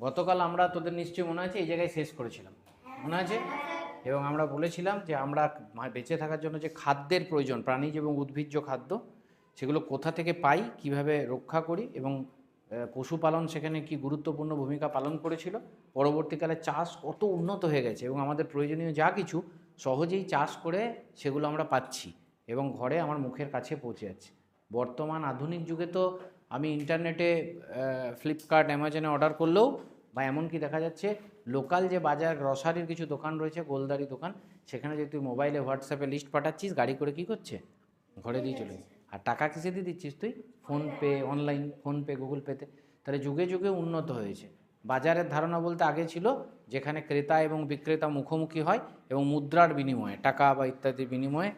গতকাল আমরা তোদের নিশ্চয়ই মনে আছে এই জায়গায় শেষ করেছিলাম, মনে আছে? এবং আমরা বলেছিলাম যে আমরা বেঁচে থাকার জন্য যে খাদ্যের প্রয়োজন, প্রাণীজ এবং উদ্ভিজ্জ খাদ্য, সেগুলো কোথা থেকে পাই, কিভাবে রক্ষা করি, এবং পশুপালন সেখানে কি গুরুত্বপূর্ণ ভূমিকা পালন করেছিল। পরবর্তীকালে চাষ কত উন্নত হয়ে গেছে এবং আমাদের প্রয়োজনীয় যা কিছু সহজেই চাষ করে সেগুলো আমরা পাচ্ছি এবং ঘরে আমার মুখের কাছে পৌঁছে যাচ্ছে। বর্তমান আধুনিক যুগে তো আমি ইন্টারনেটে ফ্লিপকার্ট, অ্যামাজনে অর্ডার করলেও বা এমনকি দেখা যাচ্ছে লোকাল যে বাজার গ্রসারির কিছু দোকান রয়েছে, গোলদারি দোকান, সেখানে যদি তুই মোবাইলে হোয়াটসঅ্যাপে লিস্ট পাঠাচ্ছিস, গাড়ি করে কী করছে, ঘরে দিয়ে চলে। আর টাকা কিসে দিয়ে দিচ্ছিস তুই? ফোনপে, অনলাইন ফোনপে, গুগল পেতে। তাহলে যুগে যুগে উন্নত হয়েছে। বাজারের ধারণা বলতে আগে ছিল যেখানে ক্রেতা এবং বিক্রেতা মুখোমুখি হয় এবং মুদ্রার বিনিময়ে, টাকা বা ইত্যাদির বিনিময়ে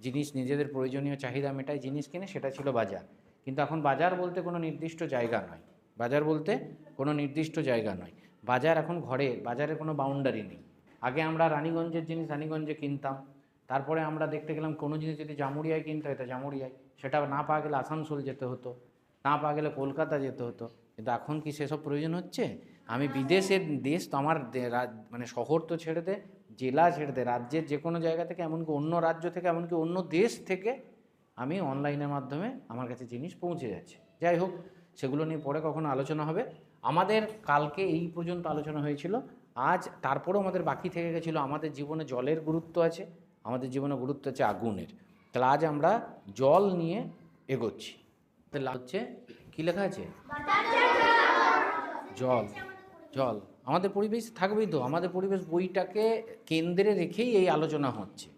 জিনিস নিজেদের প্রয়োজনীয় চাহিদা মেটায়, জিনিস কিনে, সেটা ছিল বাজার। কিন্তু এখন বাজার বলতে কোনো নির্দিষ্ট জায়গা নয়, বাজার বলতে কোনো নির্দিষ্ট জায়গা নয়। বাজার এখন ঘরে, বাজারের কোনো বাউন্ডারি নেই। আগে আমরা রানীগঞ্জের জিনিস রানীগঞ্জে কিনতাম, তারপরে আমরা দেখতে গেলাম কোনো জিনিস যদি জামুরিয়ায় কিনতে হয় তা জামুরিয়ায়, সেটা না পাওয়া গেলে আসানসোল যেতে হতো, না পাওয়া গেলে কলকাতা যেতে হতো। কিন্তু এখন কি সেসব প্রয়োজন হচ্ছে? আমি বিদেশের দেশ তো আমার মানে শহর তো ছেড়ে দে, জেলা ছেড়ে দে, রাজ্যের যে কোনো জায়গা থেকে, এমনকি অন্য রাজ্য থেকে, এমনকি অন্য দেশ থেকে আমি অনলাইনের মাধ্যমে আমার কাছে জিনিস পৌঁছে যাচ্ছে। যাই হোক, সেগুলো নিয়ে পরে কখনো আলোচনা হবে। আমাদের কালকে এই পর্যন্ত আলোচনা হয়েছিল। আজ তারপরেও আমাদের বাকি থেকে গেছিলো আমাদের জীবনে জলের গুরুত্ব আছে, আমাদের জীবনে গুরুত্ব আছে আগুনের। তাহলে আজ আমরা জল নিয়ে এগোচ্ছি। তাহলে হচ্ছে কী লেখা আছে? জল। জল আমাদের পরিবেশ থাকবেই তো, আমাদের পরিবেশ বইটাকে কেন্দ্রে রেখেই এই আলোচনা হচ্ছে।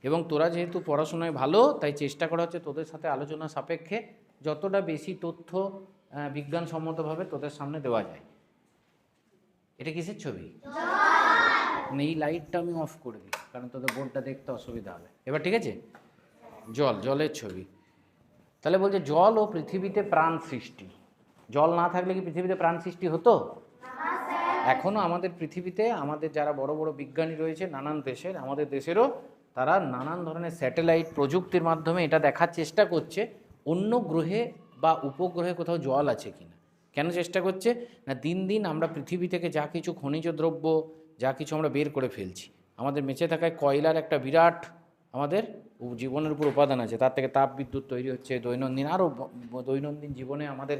এবং তোরা যেহেতু পড়াশোনায় ভালো, তাই চেষ্টা করা হচ্ছে তোদের সাথে আলোচনা সাপেক্ষে যতটা বেশি তথ্য বিজ্ঞানসম্মতভাবে তোদের সামনে দেওয়া যায়। এটা কিসের ছবি? এই লাইটটা আমি অফ করে দিই, কারণ তোদের বোর্ডটা দেখতে অসুবিধা হবে। এবার ঠিক আছে? জল, জলের ছবি। তাহলে বলছে জল ও পৃথিবীতে প্রাণ সৃষ্টি। জল না থাকলে কি পৃথিবীতে প্রাণ সৃষ্টি হতো? এখনও আমাদের পৃথিবীতে আমাদের যারা বড় বড় বিজ্ঞানী রয়েছে নানান দেশের, আমাদের দেশেরও, তারা নানান ধরনের স্যাটেলাইট প্রযুক্তির মাধ্যমে এটা দেখার চেষ্টা করছে অন্য গ্রহে বা উপগ্রহে কোথাও জল আছে কিনা। কেন চেষ্টা করছে না, দিন দিন আমরা পৃথিবী থেকে যা কিছু খনিজ দ্রব্য, যা কিছু আমরা বের করে ফেলছি। আমাদের বেঁচে থাকায় কয়লার একটা বিরাট আমাদের জীবনের উপর উপাদান আছে, তার থেকে তাপ বিদ্যুৎ তৈরি হচ্ছে দৈনন্দিন। আরও দৈনন্দিন জীবনে আমাদের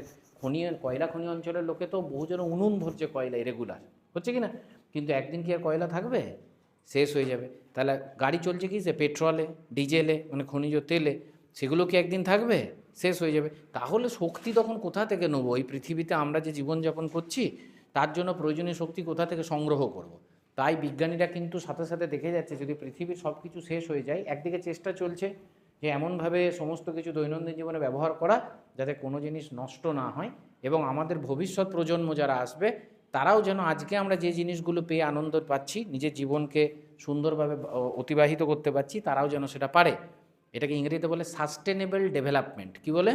কয়লা খনি অঞ্চলের লোকে তো বহুজন উনুন ধরছে কয়লা রেগুলার, হচ্ছে কি না? কিন্তু একদিন কি আর কয়লা থাকবে? শেষ হয়ে যাবে। তাহলে গাড়ি চলছে কি, সে পেট্রোলে, ডিজেলে, মানে খনিজ তেলে, সেগুলো কি একদিন থাকবে? শেষ হয়ে যাবে। তাহলে শক্তি তখন কোথা থেকে নেবো? এই পৃথিবীতে আমরা যে জীবনযাপন করছি তার জন্য প্রয়োজনীয় শক্তি কোথা থেকে সংগ্রহ করব। তাই বিজ্ঞানীরা কিন্তু সাথে সাথে দেখে যাচ্ছে যদি পৃথিবীর সব কিছু শেষ হয়ে যায়, একদিকে চেষ্টা চলছে যে এমনভাবে সমস্ত কিছু দৈনন্দিন জীবনে ব্যবহার করা যাতে কোনো জিনিস নষ্ট না হয় এবং আমাদের ভবিষ্যৎ প্রজন্ম যারা আসবে তারাও যেন আজকে আমরা যে জিনিসগুলো পেয়ে আনন্দ পাচ্ছি, নিজের জীবনকে সুন্দরভাবে অতিবাহিত করতে পারছি, তারাও যেন সেটা পারে। এটাকে ইংরেজিতে বলে সাস্টেনেবল ডেভেলপমেন্ট। কি বলে?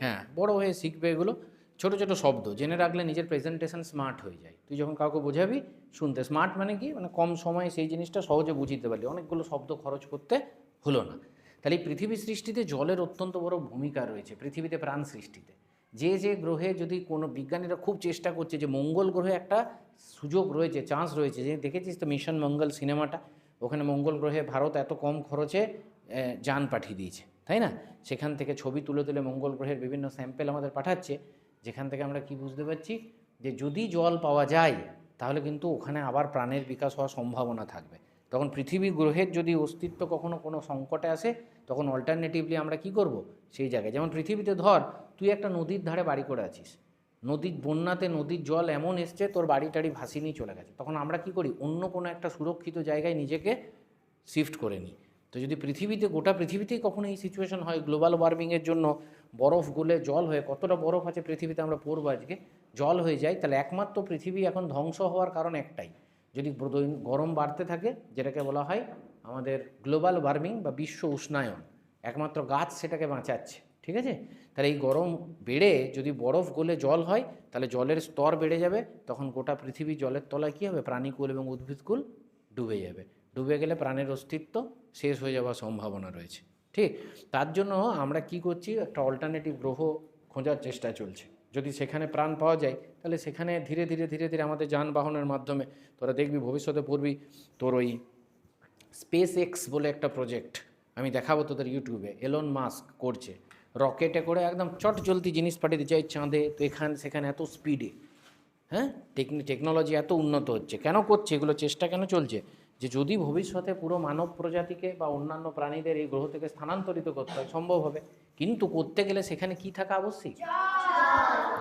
হ্যাঁ, বড় হয়ে শিখবে এগুলো। ছোট ছোট শব্দ জেনে রাখলে নিজের প্রেজেন্টেশন স্মার্ট হয়ে যায়। তুই যখন কাউকে বোঝাবি শুনতে স্মার্ট মানে কি, মানে কম সময়ে সেই জিনিসটা সহজে বুঝিতে পারলি, অনেকগুলো শব্দ খরচ করতে হলো না। তাহলে এই পৃথিবী সৃষ্টিতে জলের অত্যন্ত বড় ভূমিকা রয়েছে, পৃথিবীতে প্রাণ সৃষ্টিতে। যে যে গ্রহে যদি কোনো বিজ্ঞানীরা খুব চেষ্টা করছে যে মঙ্গল গ্রহে একটা সুযোগ রয়েছে, চান্স রয়েছে, যে দেখেছিস তো মিশন মঙ্গল সিনেমাটা, ওখানে মঙ্গল গ্রহে ভারত এত কম খরচে যান পাঠিয়ে দিয়েছে, তাই না? সেখান থেকে ছবি তুলে তুলে মঙ্গল গ্রহের বিভিন্ন স্যাম্পেল আমাদের পাঠাচ্ছে, যেখান থেকে আমরা কি বুঝতে পারছি যে যদি জল পাওয়া যায় তাহলে কিন্তু ওখানে আবার প্রাণের বিকাশ হওয়ার সম্ভাবনা থাকবে। তখন পৃথিবী গ্রহের যদি অস্তিত্ব কখনো কোনো সংকটে আসে, তখন অল্টারনেটিভলি আমরা কি করব সেই জায়গায়। যেমন পৃথিবীতে ধর তুই একটা নদীর ধারে বাড়ি করে আছিস, নদীর বন্যাতে নদীর জল এমন এসছে তোর বাড়ি টাড়ি ভাসিয়ে নিয়ে চলে গেছে, তখন আমরা কি করি, অন্য কোনো একটা সুরক্ষিত জায়গায় নিজেকে শিফট করে নিই। তো যদি পৃথিবীতে, গোটা পৃথিবীতেই কখনো এই সিচুয়েশন হয়, গ্লোবাল ওয়ার্মিংয়ের জন্য বরফ গলে জল হয়ে, কতটা বরফ আছে পৃথিবীতে আমরা পড়বো আজকে, জল হয়ে যায়, তাহলে একমাত্র পৃথিবী এখন ধ্বংস হওয়ার কারণ একটাই, যদি গরম বাড়তে থাকে, যেটাকে বলা হয় আমাদের গ্লোবাল ওয়ার্মিং বা বিশ্ব উষ্ণায়ন, একমাত্র গাছ সেটাকে বাঁচাচ্ছে। ঠিক আছে? তাহলে এই গরম বেড়ে যদি বরফ গলে জল হয়, তাহলে জলের স্তর বেড়ে যাবে, তখন গোটা পৃথিবী জলের তলায় কী হবে, প্রাণীকুল এবং উদ্ভিদকুল ডুবে যাবে। ডুবে গেলে প্রাণের অস্তিত্ব শেষ হয়ে যাওয়ার সম্ভাবনা রয়েছে। ঠিক, তার জন্য আমরা কি করছি, একটা অল্টারনেটিভ গ্রহ খোঁজার চেষ্টা চলছে। যদি সেখানে প্রাণ পাওয়া যায় তাহলে সেখানে ধীরে ধীরে ধীরে ধীরে আমাদের যানবাহনের মাধ্যমে তোরা দেখবি ভবিষ্যতে পড়বি তোর ওই স্পেস এক্স বলে একটা প্রজেক্ট আমি দেখাবো তোদের ইউটিউবে, এলন মাস্ক করছে, রকেটে করে একদম চট জলদি জিনিস পাঠিয়ে দিচ্ছে এই চাঁদে, তো এখানে সেখানে এত স্পিডে। হ্যাঁ, টেকনোলজি এত উন্নত হচ্ছে, কেন করছে এগুলো, চেষ্টা কেন চলছে, যে যদি ভবিষ্যতে পুরো মানব প্রজাতিকে বা অন্যান্য প্রাণীদের এই গ্রহ থেকে স্থানান্তরিত করতে হয় সম্ভব হবে, কিন্তু করতে গেলে সেখানে কি থাকা আবশ্যিক,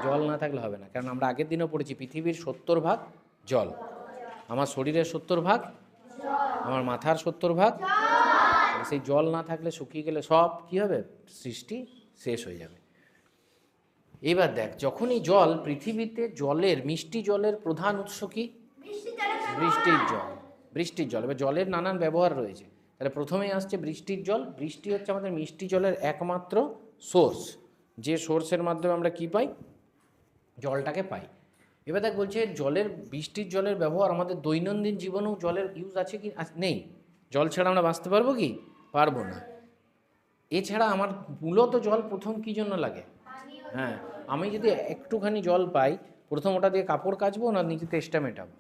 জল না থাকলে হবে না। কারণ আমরা আগের দিনও পড়েছি পৃথিবীর 70% জল, আমার শরীরের 70% আমার মাথার 70%, সেই জল না থাকলে শুকিয়ে গেলে সব কি হবে, সৃষ্টি শেষ হয়ে যাবে। এবার দেখ, যখনই জল পৃথিবীতে, জলের মিষ্টি জলের প্রধান উৎস কি, বৃষ্টির জল। বৃষ্টির জল, এবার জলের নানান ব্যবহার রয়েছে, তাহলে প্রথমেই আসছে বৃষ্টির জল। বৃষ্টি হচ্ছে আমাদের মিষ্টি জলের একমাত্র সোর্স, যে সোর্সের মাধ্যমে আমরা কি পাই, জলটাকে পাই। এবার দেখ বলছে জলের, বৃষ্টির জলের ব্যবহার আমাদের দৈনন্দিন জীবনেও জলের ইউজ আছে কি নেই, জল ছাড়া আমরা বাঁচতে পারবো কি, পারবো না। এছাড়া আমার মূলত জল প্রথম কী জন্য লাগে, হ্যাঁ, আমি যদি একটুখানি জল পাই, প্রথম ওটা দিয়ে কাপড় কাচবো না নিজে তেষ্টা মেটাবো,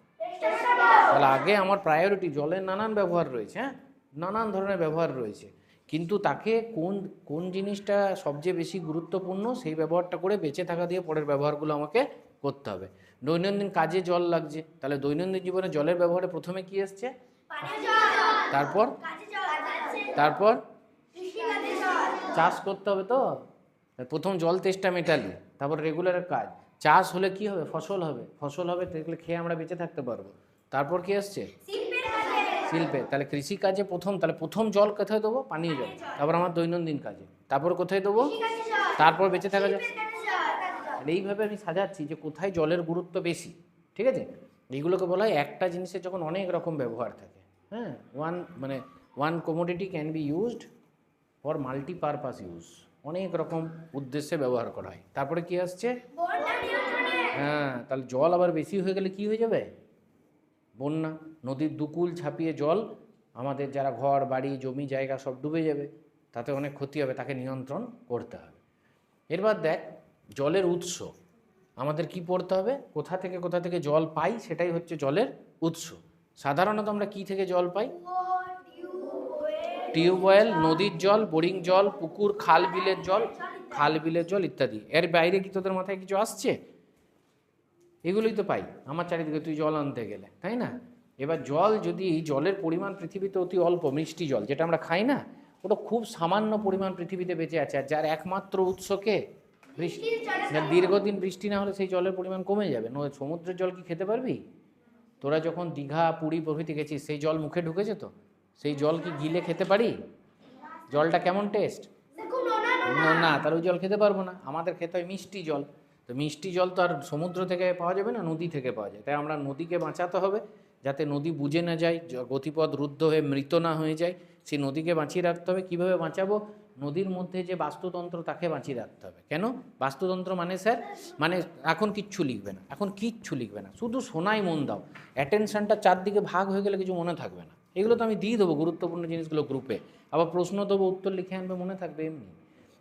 তাহলে আগে আমার প্রায়োরিটি, জলের নানান ব্যবহার রয়েছে, হ্যাঁ নানান ধরনের ব্যবহার রয়েছে, কিন্তু তাকে কোন কোন জিনিসটা সবচেয়ে বেশি গুরুত্বপূর্ণ সেই ব্যবহারটা করে বেঁচে থাকা দিয়ে পরের ব্যবহারগুলো আমাকে করতে হবে। দৈনন্দিন কাজে জল লাগছে, তাহলে দৈনন্দিন জীবনে জলের ব্যবহারে প্রথমে কি এসছে, তারপর তারপর চাষ করতে হবে, তো প্রথম জল তেষ্টা মেটালি, তারপর রেগুলার কাজ, চাষ হলে কি হবে, ফসল হবে, ফসল হবে তাহলে খেয়ে আমরা বেঁচে থাকতে পারবো, তারপর কি আসছে, শিল্পে, তাহলে কৃষিকাজে প্রথম, তাহলে প্রথম জল কোথায় দেবো, পানীয় জল, তারপর আমার দৈনন্দিন কাজে, তারপর কোথায় দেবো, তারপর বেঁচে থাকা যায়। এইভাবে আমি সাজাচ্ছি যে কোথায় জলের গুরুত্ব বেশি, ঠিক আছে। এইগুলোকে বলা হয় একটা জিনিসের যখন অনেক রকম ব্যবহার থাকে, হ্যাঁ, one commodity can be used for multipurpose use, অনেক রকম উদ্দেশ্যে ব্যবহার করা হয়। তারপরে কি আসছে, হ্যাঁ, তাহলে জল আবার বেশি হয়ে গেলে কি হয়ে যাবে, বন্যা, নদীর দুকুল ছাপিয়ে জল আমাদের যারা ঘর বাড়ি জমি জায়গা সব ডুবে যাবে, তাতে অনেক ক্ষতি হবে, তাকে নিয়ন্ত্রণ করতে হবে। এরপর দেখ জলের উৎস, আমাদের কি পড়তে হবে, কোথা থেকে জল পাই, সেটাই হচ্ছে জলের উৎস। সাধারণত আমরা কি থেকে জল পাই, টিউবওয়েল, নদীর জল, বোরিং জল, পুকুর, খাল বিলের জল ইত্যাদি। এর বাইরে কি তোদের মাথায় কিছু আসছে, এগুলোই তো পাই আমার চারিদিকে, তুই জল আনতে গেলে, তাই না। এবার জল, যদি জলের পরিমাণ পৃথিবীতে অতি অল্প, মিষ্টি জল যেটা আমরা খাই না, ওটা খুব সামান্য পরিমাণ পৃথিবীতে বেঁচে আছে, আর যার একমাত্র উৎসকে বৃষ্টি, দীর্ঘদিন বৃষ্টি না হলে সেই জলের পরিমাণ কমে যাবে। সমুদ্রের জল কি খেতে পারবি, তোরা যখন দীঘা পুরী প্রভৃতি গেছিস, সেই জল মুখে ঢুকেছে তো, সেই জল কি গিলে খেতে পারি, জলটা কেমন টেস্ট, না, তাহলে ওই জল খেতে পারবো না, আমাদের খেতে হয় মিষ্টি জল। তো মিষ্টি জল তো আর সমুদ্র থেকে পাওয়া যাবে না, নদী থেকে পাওয়া যায়, তাই আমরা নদীকে বাঁচাতে হবে, যাতে নদী বুঝে না যায়, গতিপথ রুদ্ধ হয়ে মৃত না হয়ে যায়, সেই নদীকে বাঁচিয়ে রাখতে হবে। কীভাবে বাঁচাবো, নদীর মধ্যে যে বাস্তুতন্ত্র তাকে বাঁচিয়ে রাখতে হবে। কেন বাস্তুতন্ত্র মানে, স্যার মানে এখন কিচ্ছু লিখবে না, শুধু শোনাই মন দাও, অ্যাটেনশনটা চারদিকে ভাগ হয়ে গেলে কিছু মনে থাকবে না। এগুলো তো আমি দিয়ে দেবো গুরুত্বপূর্ণ জিনিসগুলো গ্রুপে, আবার প্রশ্ন দেবো, উত্তর লিখে আনবে, মনে থাকবে এমনি।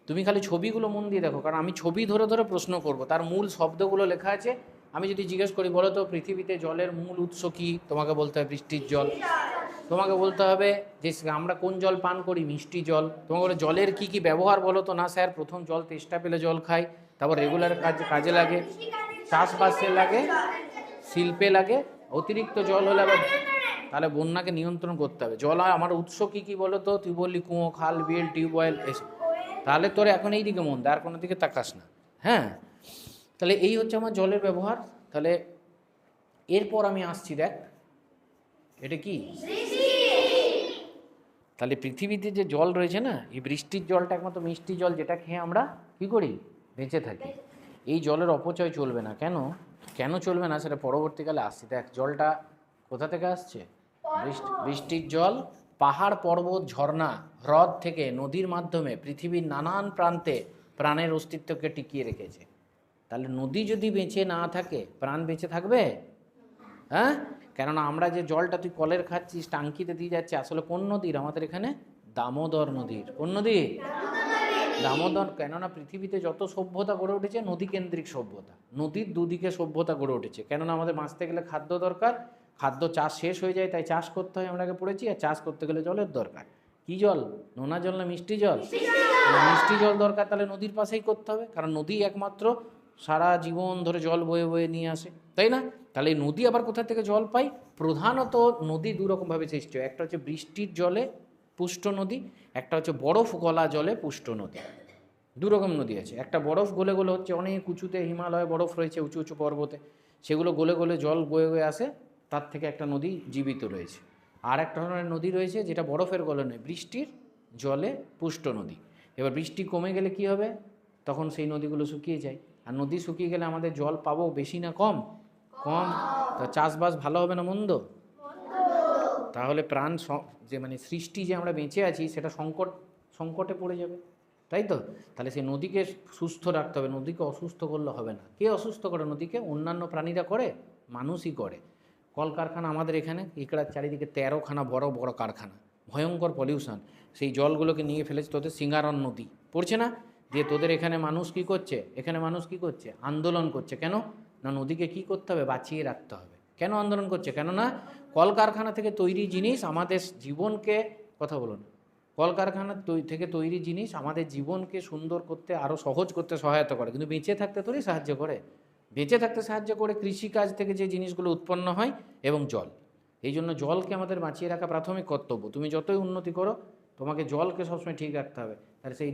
তুমি খালি ছবিগুলো মন দিয়ে দেখো, কারণ আমি ছবি ধরে ধরে প্রশ্ন করব, তার মূল শব্দগুলো লেখা আছে। আমি যদি জিজ্ঞেস করি বলো তো পৃথিবীতে জলের মূল উৎস কী, তোমাকে বলতে হবে বৃষ্টির জল, তোমাকে বলতে হবে যে আমরা কোন জল পান করি, মিষ্টি জল, তোমাকে বলে জলের কী কী ব্যবহার বলো তো, না স্যার প্রথম জল তেষ্টা পেলে জল খাই, তারপর রেগুলার কাজে লাগে, চাষবাসে লাগে, শিল্পে লাগে, অতিরিক্ত জল হলে আবার, তাহলে বন্যাকে নিয়ন্ত্রণ করতে হবে। জল আমার উৎস কী কী বলো তো, তুই বললি কুয়ো, খাল, বিল, টিউবওয়েল, এসব, তাহলে তোর এখন এই দিকে মন দে, আর কোনো দিকে তাকাস না, হ্যাঁ। তাহলে এই হচ্ছে আমার জলের ব্যবহার। তাহলে এরপর আমি আসছি, দেখ এটা কি, তাহলে পৃথিবীতে যে জল রয়েছে না, এই বৃষ্টির জলটা একমাত্র মিষ্টি জল, যেটা খেয়ে আমরা কি করি, বেঁচে থাকি। এই জলের অপচয় চলবে না। কেন চলবে না সেটা পরবর্তীকালে আসছি। দেখ জলটা কোথা থেকে আসছে, বৃষ্টির জল পাহাড় পর্বত ঝর্ণা হ্রদ থেকে নদীর মাধ্যমে পৃথিবীর নানান প্রান্তে প্রাণের অস্তিত্বকে টিকিয়ে রেখেছে। তাহলে নদী যদি বেঁচে না থাকে, প্রাণ বেঁচে থাকবে, হ্যাঁ। কেননা আমরা যে জলটা তুই কলের খাচ্ছিস, টাঙ্কিতে দিয়ে যাচ্ছে, আসলে কোন নদীর, আমাদের এখানে দামোদর নদীর। কোন নদী, দামোদর, কেননা পৃথিবীতে যত সভ্যতা গড়ে উঠেছে নদী কেন্দ্রিক সভ্যতা, নদীর দুদিকে সভ্যতা গড়ে উঠেছে। কেননা আমাদের বাঁচতে গেলে খাদ্য দরকার, খাদ্য চাষ শেষ হয়ে যায় তাই চাষ করতে হয়, আমরা আগে পড়েছি। আর চাষ করতে গেলে জলের দরকার। কি জল? নোনা জল না মিষ্টি জল? মিষ্টি জল দরকার, তাহলে নদীর পাশেই করতে হবে, কারণ নদী একমাত্র সারা জীবন ধরে জল বয়ে বয়ে নিয়ে আসে, তাই না? তাহলে এই নদী আবার কোথা থেকে জল পাই? প্রধানত নদী দুরকমভাবে সৃষ্টি হয়। একটা হচ্ছে বৃষ্টির জলে পুষ্ট নদী, একটা হচ্ছে বরফ গলা জলে পুষ্ট নদী। দুরকম নদী আছে। একটা বরফ গলে গলে হচ্ছে অনেক উঁচুতে, হিমালয়ে বরফ রয়েছে উঁচু উঁচু পর্বতে, সেগুলো গলে গলে জল বয়ে বয়ে আসে, তার থেকে একটা নদী জীবিত রয়েছে। আর একটা ধরনের নদী রয়েছে যেটা বরফের গলে নয়, বৃষ্টির জলে পুষ্ট নদী। এবার বৃষ্টি কমে গেলে কি হবে? তখন সেই নদীগুলো শুকিয়ে যায়। আর নদী শুকিয়ে গেলে আমাদের জল পাবো বেশি না কম? কম। তা চাষবাস ভালো হবে না মন্দ? তাহলে প্রাণ যে মানে সৃষ্টি যে আমরা বেঁচে আছি সেটা সংকটে পড়ে যাবে, তাই তো? তাহলে সেই নদীকে সুস্থ রাখতে হবে, নদীকে অসুস্থ করলে হবে না। কে অসুস্থ করে নদীকে? অন্যান্য প্রাণীরা করে? মানুষই করে। কলকারখানা আমাদের এখানে ইকড়ার চারিদিকে 13খানা বড় বড় কারখানা, ভয়ঙ্কর পলিউশন। সেই জলগুলোকে নিয়ে ফেলেছে তোদের সিঙ্গারন নদী, পড়ছে না? দিয়ে তোদের এখানে মানুষ কি করছে? এখানে মানুষ কি করছে? আন্দোলন করছে। কেন না? নদীকে কি করতে হবে? বাঁচিয়ে রাখতে হবে। কেন আন্দোলন করছে? কেননা কলকারখানা থেকে তৈরি জিনিস আমাদের জীবনকে, কথা বলুন, কলকারখানা থেকে তৈরি জিনিস আমাদের জীবনকে সুন্দর করতে, আরও সহজ করতে সহায়তা করে, কিন্তু বেঁচে থাকতে তোরই সাহায্য করে। বেঁচে থাকতে সাহায্য করে কৃষিকাজ থেকে যে জিনিসগুলো উৎপন্ন হয় এবং জল। এই জন্য জলকে আমাদের বাঁচিয়ে রাখা প্রাথমিক কর্তব্য। তুমি যতই উন্নতি করো, তোমাকে জলকে সবসময় ঠিক রাখতে হবে। তাহলে সেই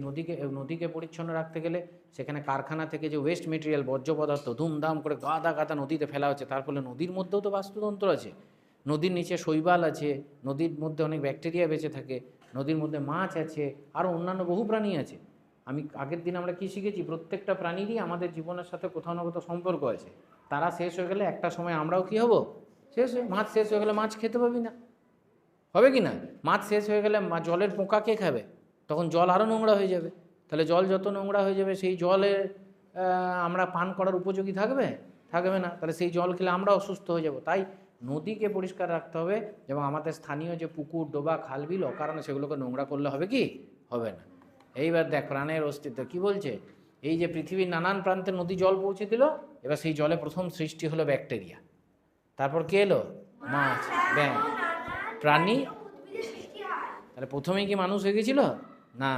নদীকে পরিচ্ছন্ন রাখতে গেলে সেখানে কারখানা থেকে যে ওয়েস্ট মেটেরিয়াল, বর্জ্য পদার্থ ধুমধাম করে গাদা গাদা নদীতে ফেলা হচ্ছে, তার ফলে নদীর মধ্যেও তো বাস্তুতন্ত্র আছে, নদীর নিচে শৈবাল আছে, নদীর মধ্যে অনেক ব্যাকটেরিয়া বেঁচে থাকে, নদীর মধ্যে মাছ আছে, আরও অন্যান্য বহু প্রাণী আছে। আমি আগের দিন আমরা কি শিখেছি? প্রত্যেকটা প্রাণীরই আমাদের জীবনের সাথে কোথাও না কোথাও সম্পর্ক আছে। তারা শেষ হয়ে গেলে একটা সময় আমরাও কি হব? শেষ হয়ে। মাছ শেষ হয়ে গেলে মাছ খেতে পাবি না, হবে কি না? মাছ শেষ হয়ে গেলে জলের পোকা কে খাবে? তখন জল আরও নোংরা হয়ে যাবে। তাহলে জল যত নোংরা হয়ে যাবে সেই জলে আমরা পান করার উপযোগী থাকবে? থাকবে না। তাহলে সেই জল খেলে আমরা অসুস্থ হয়ে যাব। তাই নদীকে পরিষ্কার রাখতে হবে, এবং আমাদের স্থানীয় যে পুকুর, ডোবা, খালবিল অকারণে সেগুলোকে নোংরা করলে হবে কি? হবে না। এইবার দেখ প্রাণের অস্তিত্ব কি বলছে। এই যে পৃথিবীর নানান প্রান্তে নদী জল পৌঁছে দিল, এবার সেই জলে প্রথম সৃষ্টি হলো ব্যাকটেরিয়া, তারপর কে এলো? মাছ, ব্যাঙ, প্রাণী। তাহলে প্রথমেই কি মানুষ হয়ে গেছিল? না,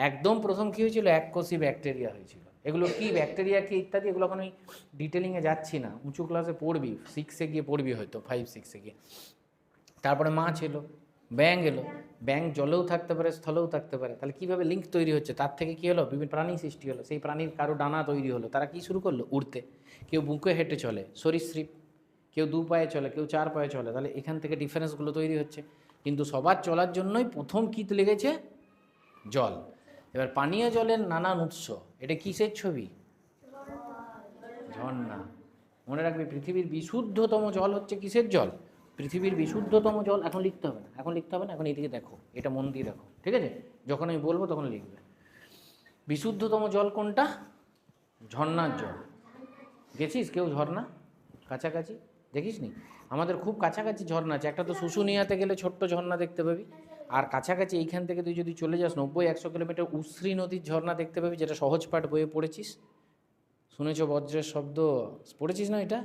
একদম প্রথম কী হয়েছিল? এককোষী ব্যাকটেরিয়া হয়েছিল। এগুলো কি ব্যাকটেরিয়া কি ইত্যাদি, এগুলো এখন আমি ডিটেলিংয়ে যাচ্ছি না, উঁচু ক্লাসে পড়বি, 6-এ গিয়ে পড়বি হয়তো, 5-6-এ গিয়ে। তারপরে মাছ এলো, ব্যাঙ এলো। ব্যাঙ জলেও থাকতে পারে, স্থলেও থাকতে পারে। তাহলে কীভাবে লিঙ্ক তৈরি হচ্ছে? তার থেকে কী হলো? বিভিন্ন প্রাণী সৃষ্টি হলো। সেই প্রাণীর কারো ডানা তৈরি হলো, তারা কি শুরু করলো? উড়তে। কেউ বুকে হেঁটে চলে, সরীসৃপ। কেউ 2 পায়ে চলে, কেউ 4 পায়ে চলে। তাহলে এখান থেকে ডিফারেন্সগুলো তৈরি হচ্ছে। কিন্তু সবার চলার জন্যই প্রথম কী লেগেছে? জল। এবার পানীয় জলের নানান উৎস, এটা কিসের ছবি? ঝর্ণা। মনে রাখবে, পৃথিবীর বিশুদ্ধতম জল হচ্ছে কিসের জল? পৃথিবীর বিশুদ্ধতম জল। এখন লিখতে হবে না, এখন লিখতে হবে না, এখন এইদিকে দেখো, এটা মন দিয়ে দেখো, ঠিক আছে? যখন আমি বলবো তখন লিখবে। বিশুদ্ধতম জল কোনটা? ঝর্ণার জল। গেছিস কেউ ঝর্ণা কাছাকাছি? দেখিস নি? আমাদের খুব কাছাকাছি ঝর্ণা আছে। একটা তো শুশুনিয়াতে গেলে ছোট্ট ঝর্ণা দেখতে পাবি, আর কাছাকাছি এইখান থেকে তুই যদি চলে যাস 90-100 কিলোমিটার, উশ্রী নদীর ঝর্ণা দেখতে পাবি, যেটা সহজ পাঠ বইয়ে পড়েছিস, শুনেছ বজ্রের শব্দ, পড়েছিস না এটা?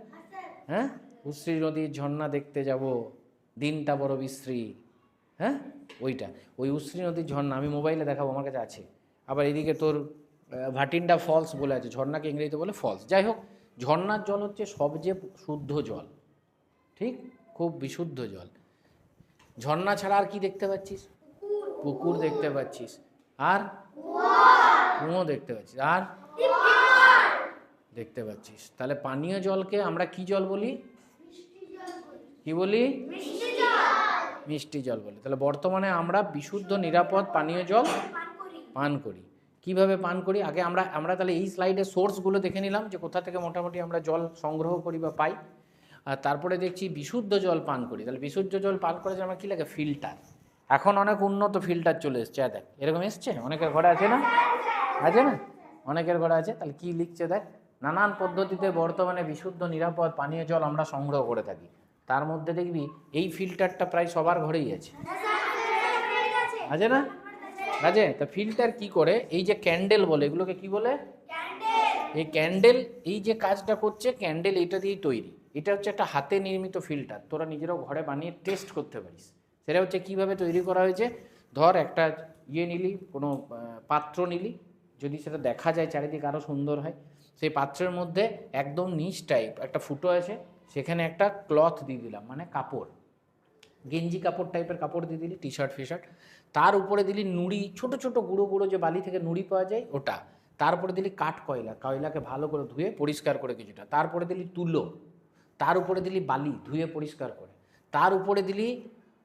হ্যাঁ, উশ্রী নদীর ঝর্ণা দেখতে যাব, দিনটা বড় বিশ্রী। হ্যাঁ, ওইটা, ওই উশ্রী নদীর ঝর্ণা আমি মোবাইলে দেখাবো, আমার কাছে আছে। আবার এদিকে তোর ভাটিন্ডা ফলস বলে আছে, ঝর্ণাকে ইংরেজিতে বলে ফলস। যাই হোক, ঝর্ণার জল হচ্ছে সবচেয়ে শুদ্ধ জল, ঠিক, খুব বিশুদ্ধ জল। ঝর্ণা ছাড়া আর কি দেখতে পাচ্ছিস? পুকুর দেখতে পাচ্ছিস, আর কুয়ো দেখতে পাচ্ছিস, আর দেখতে পাচ্ছিস। তাহলে পানীয় জলকে আমরা কি জল বলি? কি বলি? মিষ্টি জল বলি। তাহলে বর্তমানে আমরা বিশুদ্ধ নিরাপদ পানীয় জল পান করি। কিভাবে পান করি? আগে আমরা তাহলে এই স্লাইডের সোর্সগুলো দেখে নিলাম, যে কোথা থেকে মোটামুটি আমরা জল সংগ্রহ করি বা পাই। আর তারপরে দেখছি বিশুদ্ধ জল পান করি। তাহলে বিশুদ্ধ জল পান করে যে আমার কী লাগে? ফিল্টার। এখন অনেক উন্নত ফিল্টার চলে এসছে, দেখ এরকম এসছে, অনেকের ঘরে আছে না? আছে না? অনেকের ঘরে আছে। তাহলে কি লিখছে দেখ, নানান পদ্ধতিতে বর্তমানে বিশুদ্ধ নিরাপদ পানীয় জল আমরা সংগ্রহ করে থাকি। তার মধ্যে দেখবি এই ফিল্টারটা প্রায় সবার ঘরেই আছে, আছে না? আছে? তা ফিল্টার কি করে? এই যে ক্যান্ডেল বলে, এগুলোকে কি বলে? এই ক্যান্ডেল এই যে কাজটা করছে, ক্যান্ডেল এটা দিয়েই তৈরি। এটা হচ্ছে একটা হাতে নির্মিত ফিল্টার, তোরা নিজেরাও ঘরে বানিয়ে টেস্ট করতে পারিস। সেটা হচ্ছে কিভাবে তৈরি করা হয়েছে। ধর একটা নিলি, কোনো পাত্র নিলি, যদি সেটা দেখা যায় চারিদিকে আরও সুন্দর হয়, সেই পাত্রের মধ্যে একদম নিচ টাইপ একটা ফুটো আছে, সেখানে একটা ক্লথ দিয়ে দিলাম, মানে কাপড়, গেঞ্জি কাপড় টাইপের কাপড় দিয়ে দিলি, টি শার্ট ফিশার্ট। তার উপরে দিলি নুড়ি, ছোট ছোট গুঁড়ো গুঁড়ো যে বালি থেকে নুড়ি পাওয়া যায় ওটা। তারপরে দিলি কাঠ কয়লা, কয়লাকে ভালো করে ধুয়ে পরিষ্কার করে কিছুটা। তারপরে দিলি তুলো, তার উপরে দিলি বালি ধুয়ে পরিষ্কার করে। তার উপরে দিলি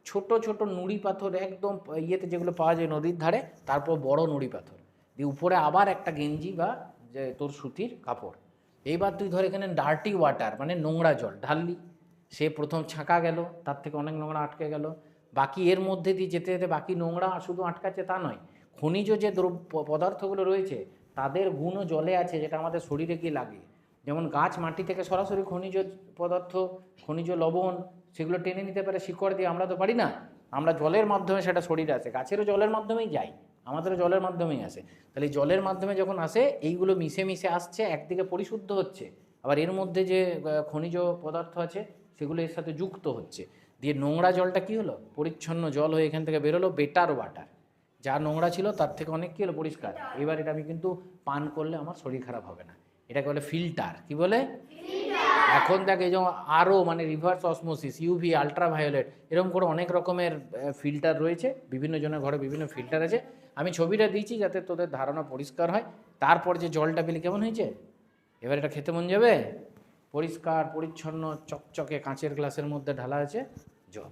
ছোট ছোট নুড়ি পাথর, একদম ইয়েতে যেগুলো পাওয়া যায় নদীর ধারে, তারপর বড় নুড়ি পাথর দিয়ে উপরে আবার একটা গেঞ্জি বা যে তোর সুতির কাপড়। এইবার তুই ধর এখানে ডার্টি ওয়াটার মানে নোংরা জল ঢাললি, সে প্রথম ছাঁকা গেল, তার থেকে অনেক নোংরা আটকে গেল। বাকি এর মধ্যে দিয়ে যেতে যেতে বাকি নোংরা শুধু আটকাচ্ছে তা নয়, খনিজ যে পদার্থগুলো রয়েছে তাদের গুণও জলে আছে, যেটা আমাদের শরীরে গিয়ে লাগে। যেমন গাছ মাটি থেকে সরাসরি খনিজ পদার্থ, খনিজ লবণ সেগুলো টেনে নিতে পারে শিকড় দিয়ে, আমরা তো পারি না। আমরা জলের মাধ্যমে সেটা শরীরে আসে, গাছেরও জলের মাধ্যমেই যায়, আমাদেরও জলের মাধ্যমেই আসে। তাহলে জলের মাধ্যমে যখন আসে, এইগুলো মিশে মিশে আসছে, একদিকে পরিশুদ্ধ হচ্ছে, আবার এর মধ্যে যে খনিজ পদার্থ আছে সেগুলো এর সাথে যুক্ত হচ্ছে, দিয়ে নোংরা জলটা কি হলো, পরিচ্ছন্ন জল হয়ে এখান থেকে বেরোলো বেটার ওয়াটার। যা নোংরা ছিল তার থেকে অনেক কী হলো, পরিষ্কার। এবার এটা আমি কিন্তু পান করলে আমার শরীর খারাপ হবে না, এটাকে বলে ফিল্টার। কি বলে? এখন দেখ এই যেমন আরও মানে রিভার্স অসমোসিস, ইউভি, আলট্রাভায়োলেট, এরকম করে অনেক রকমের ফিল্টার রয়েছে, বিভিন্ন জনের ঘরে বিভিন্ন ফিল্টার আছে। আমি ছবিটা দিয়েছি যাতে তোদের ধারণা পরিষ্কার হয়। তারপর যে জলটা পেলে কেমন হয়েছে, এবার এটা খেতে মন যাবে। পরিষ্কার পরিচ্ছন্ন চকচকে কাঁচের গ্লাসের মধ্যে ঢালা আছে জল।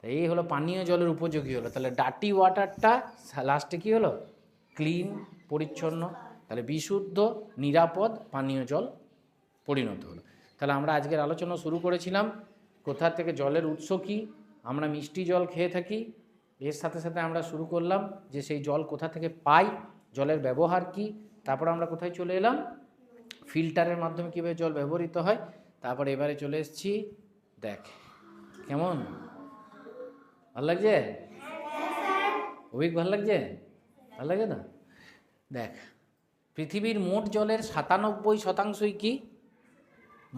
এই হলো পানীয় জলের উপযোগী হলো। তাহলে ডার্টি ওয়াটারটা লাস্টে কী হলো, ক্লিন, পরিচ্ছন্ন, তাহলে বিশুদ্ধ নিরাপদ পানীয় জল পরিণত হলো। তাহলে আমরা আজকের আলোচনা শুরু করেছিলাম কোথা থেকে, জলের উৎস কী, আমরা মিষ্টি জল খেয়ে থাকি, এর সাথে সাথে আমরা শুরু করলাম যে সেই জল কোথা থেকে পাই, জলের ব্যবহার কী, তারপর আমরা কোথায় চলে এলাম, ফিল্টারের মাধ্যমে কীভাবে জল ব্যবহৃত হয়। তারপর এবারে চলে এসেছি, দেখ কেমন ভালো লাগছে, অভিক ভালো লাগছে, ভালো লাগে না? দেখ, পৃথিবীর মোট জলের 97% কি,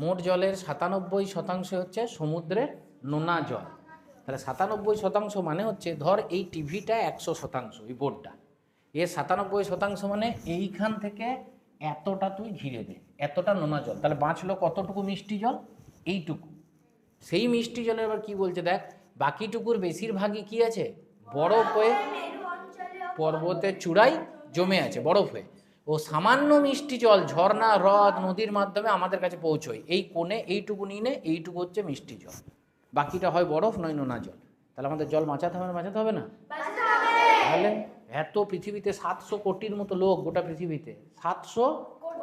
মোট জলের 97% হচ্ছে সমুদ্রের নোনা জল। তাহলে 97% মানে হচ্ছে, ধর এই টিভিটা 100%, এই বোর্ডটা, এর 97% মানে এইখান থেকে এতটা তুই ঘিরে দে, এতটা নোনা জল, তাহলে বাঁচলো কতটুকু মিষ্টি জল, এইটুকু। সেই মিষ্টি জলের এবার কি বলছে দেখ, বাকিটুকুর বেশিরভাগই কি আছে, বরফ হয়ে পর্বতের চূড়ায় জমে আছে বরফ হয়ে, ও সামান্য মিষ্টি জল ঝর্ণা, হ্রদ, নদীর মাধ্যমে আমাদের কাছে পৌঁছয়। এই কোণে এইটুকু নিয়ে এইটুকু হচ্ছে মিষ্টি জল, বাকিটা হয় বরফ নয় নোনা জল। তাহলে আমাদের জল বাঁচাতে হবে না, বাঁচাতে হবে না? তাহলে এত পৃথিবীতে 700 কোটির মতো লোক, গোটা পৃথিবীতে 700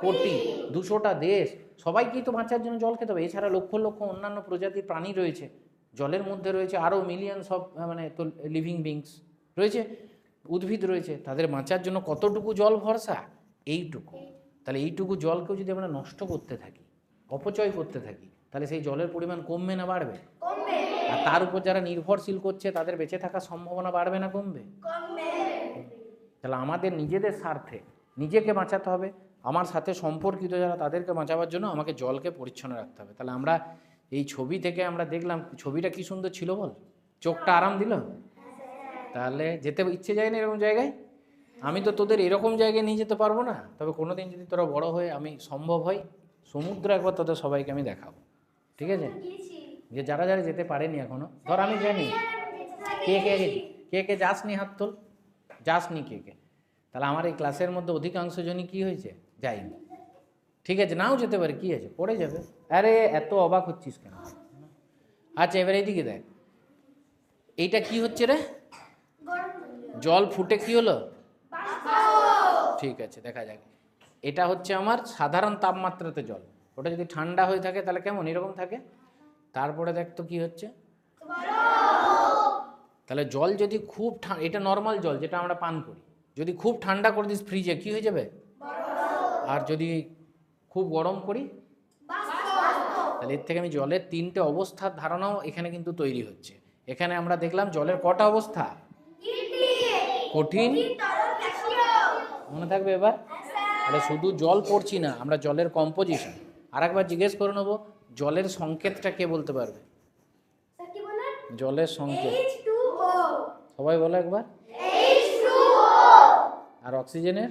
কোটি, 200টা দেশ, সবাইকেই তো বাঁচার জন্য জল খেতে হবে। এছাড়া লক্ষ লক্ষ অন্যান্য প্রজাতির প্রাণী রয়েছে, জলের মধ্যে রয়েছে আরও মিলিয়নস অফ মানে তো লিভিং বিংস রয়েছে, উদ্ভিদ রয়েছে, তাদের বাঁচার জন্য কতটুকু জল ভরসা, এইটুকু। তাহলে এইটুকু জলকেও যদি আমরা নষ্ট করতে থাকি, অপচয় করতে থাকি, তাহলে সেই জলের পরিমাণ কমবে না বাড়বে? আর তার উপর যারা নির্ভরশীল করছে তাদের বেঁচে থাকার সম্ভাবনা বাড়বে না কমবে? তাহলে আমাদের নিজেদের স্বার্থে নিজেকে বাঁচাতে হবে, আমার সাথে সম্পর্কিত যারা তাদেরকে বাঁচাবার জন্য আমাকে জলকে পরিচ্ছন্ন রাখতে হবে। তাহলে আমরা এই ছবি থেকে আমরা দেখলাম, ছবিটা কি সুন্দর ছিল বল, চোখটা আরাম দিল। তাহলে যেতে ইচ্ছে যায় না এরকম জায়গায়। আমি তো তোদের এরকম জায়গায় নিয়ে যেতে পারবো না, তবে কোনোদিন যদি তোরা বড় হয়ে আমি সম্ভব হয়, সমুদ্র একবার তোদের সবাইকে আমি দেখাবো, ঠিক আছে? যে যারা যারা যেতে পারেনি এখনো, ধর আমি জানি কে কে গেছি, কে কে যাসনি হাত তোল, যাসনি কে কে। তাহলে আমার এই ক্লাসের মধ্যে অধিকাংশ জনই কী হয়েছে, যাইনি, ঠিক আছে? নাও যেতে পারে, কী আছে, পড়ে যাবে। আরে এত অবাক হচ্ছিস কেন? আচ্ছা এবার এইদিকে দেখ, এইটা কি হচ্ছে রে, জল ফুটে কি হলো, ঠিক আছে দেখা যাক। এটা হচ্ছে আমার সাধারণ তাপমাত্রাতে জল, ওটা যদি ঠান্ডা হয়ে থাকে তাহলে কেমন এরকম থাকে। তারপরে দেখ তো কি হচ্ছে, তাহলে জল যদি খুব এটা নর্মাল জল যেটা আমরা পান করি, যদি খুব ঠান্ডা করে দিস ফ্রিজে কি হয়ে যাবে, আর যদি খুব গরম করি, তাহলে এর থেকে আমি জলের 3টে অবস্থার ধারণাও এখানে কিন্তু তৈরি হচ্ছে। এখানে আমরা দেখলাম জলের কটা অবস্থা, কঠিন, মনে থাকবে এবার? আরে শুধু জল পড়ছি না, আমরা জলের কম্পোজিশন। আর একবার জিজ্ঞেস করে নেবো, জলের সংকেতটা কে বলতে পারবে? জলের সংকেত সবাই বলো একবার। আর অক্সিজেনের?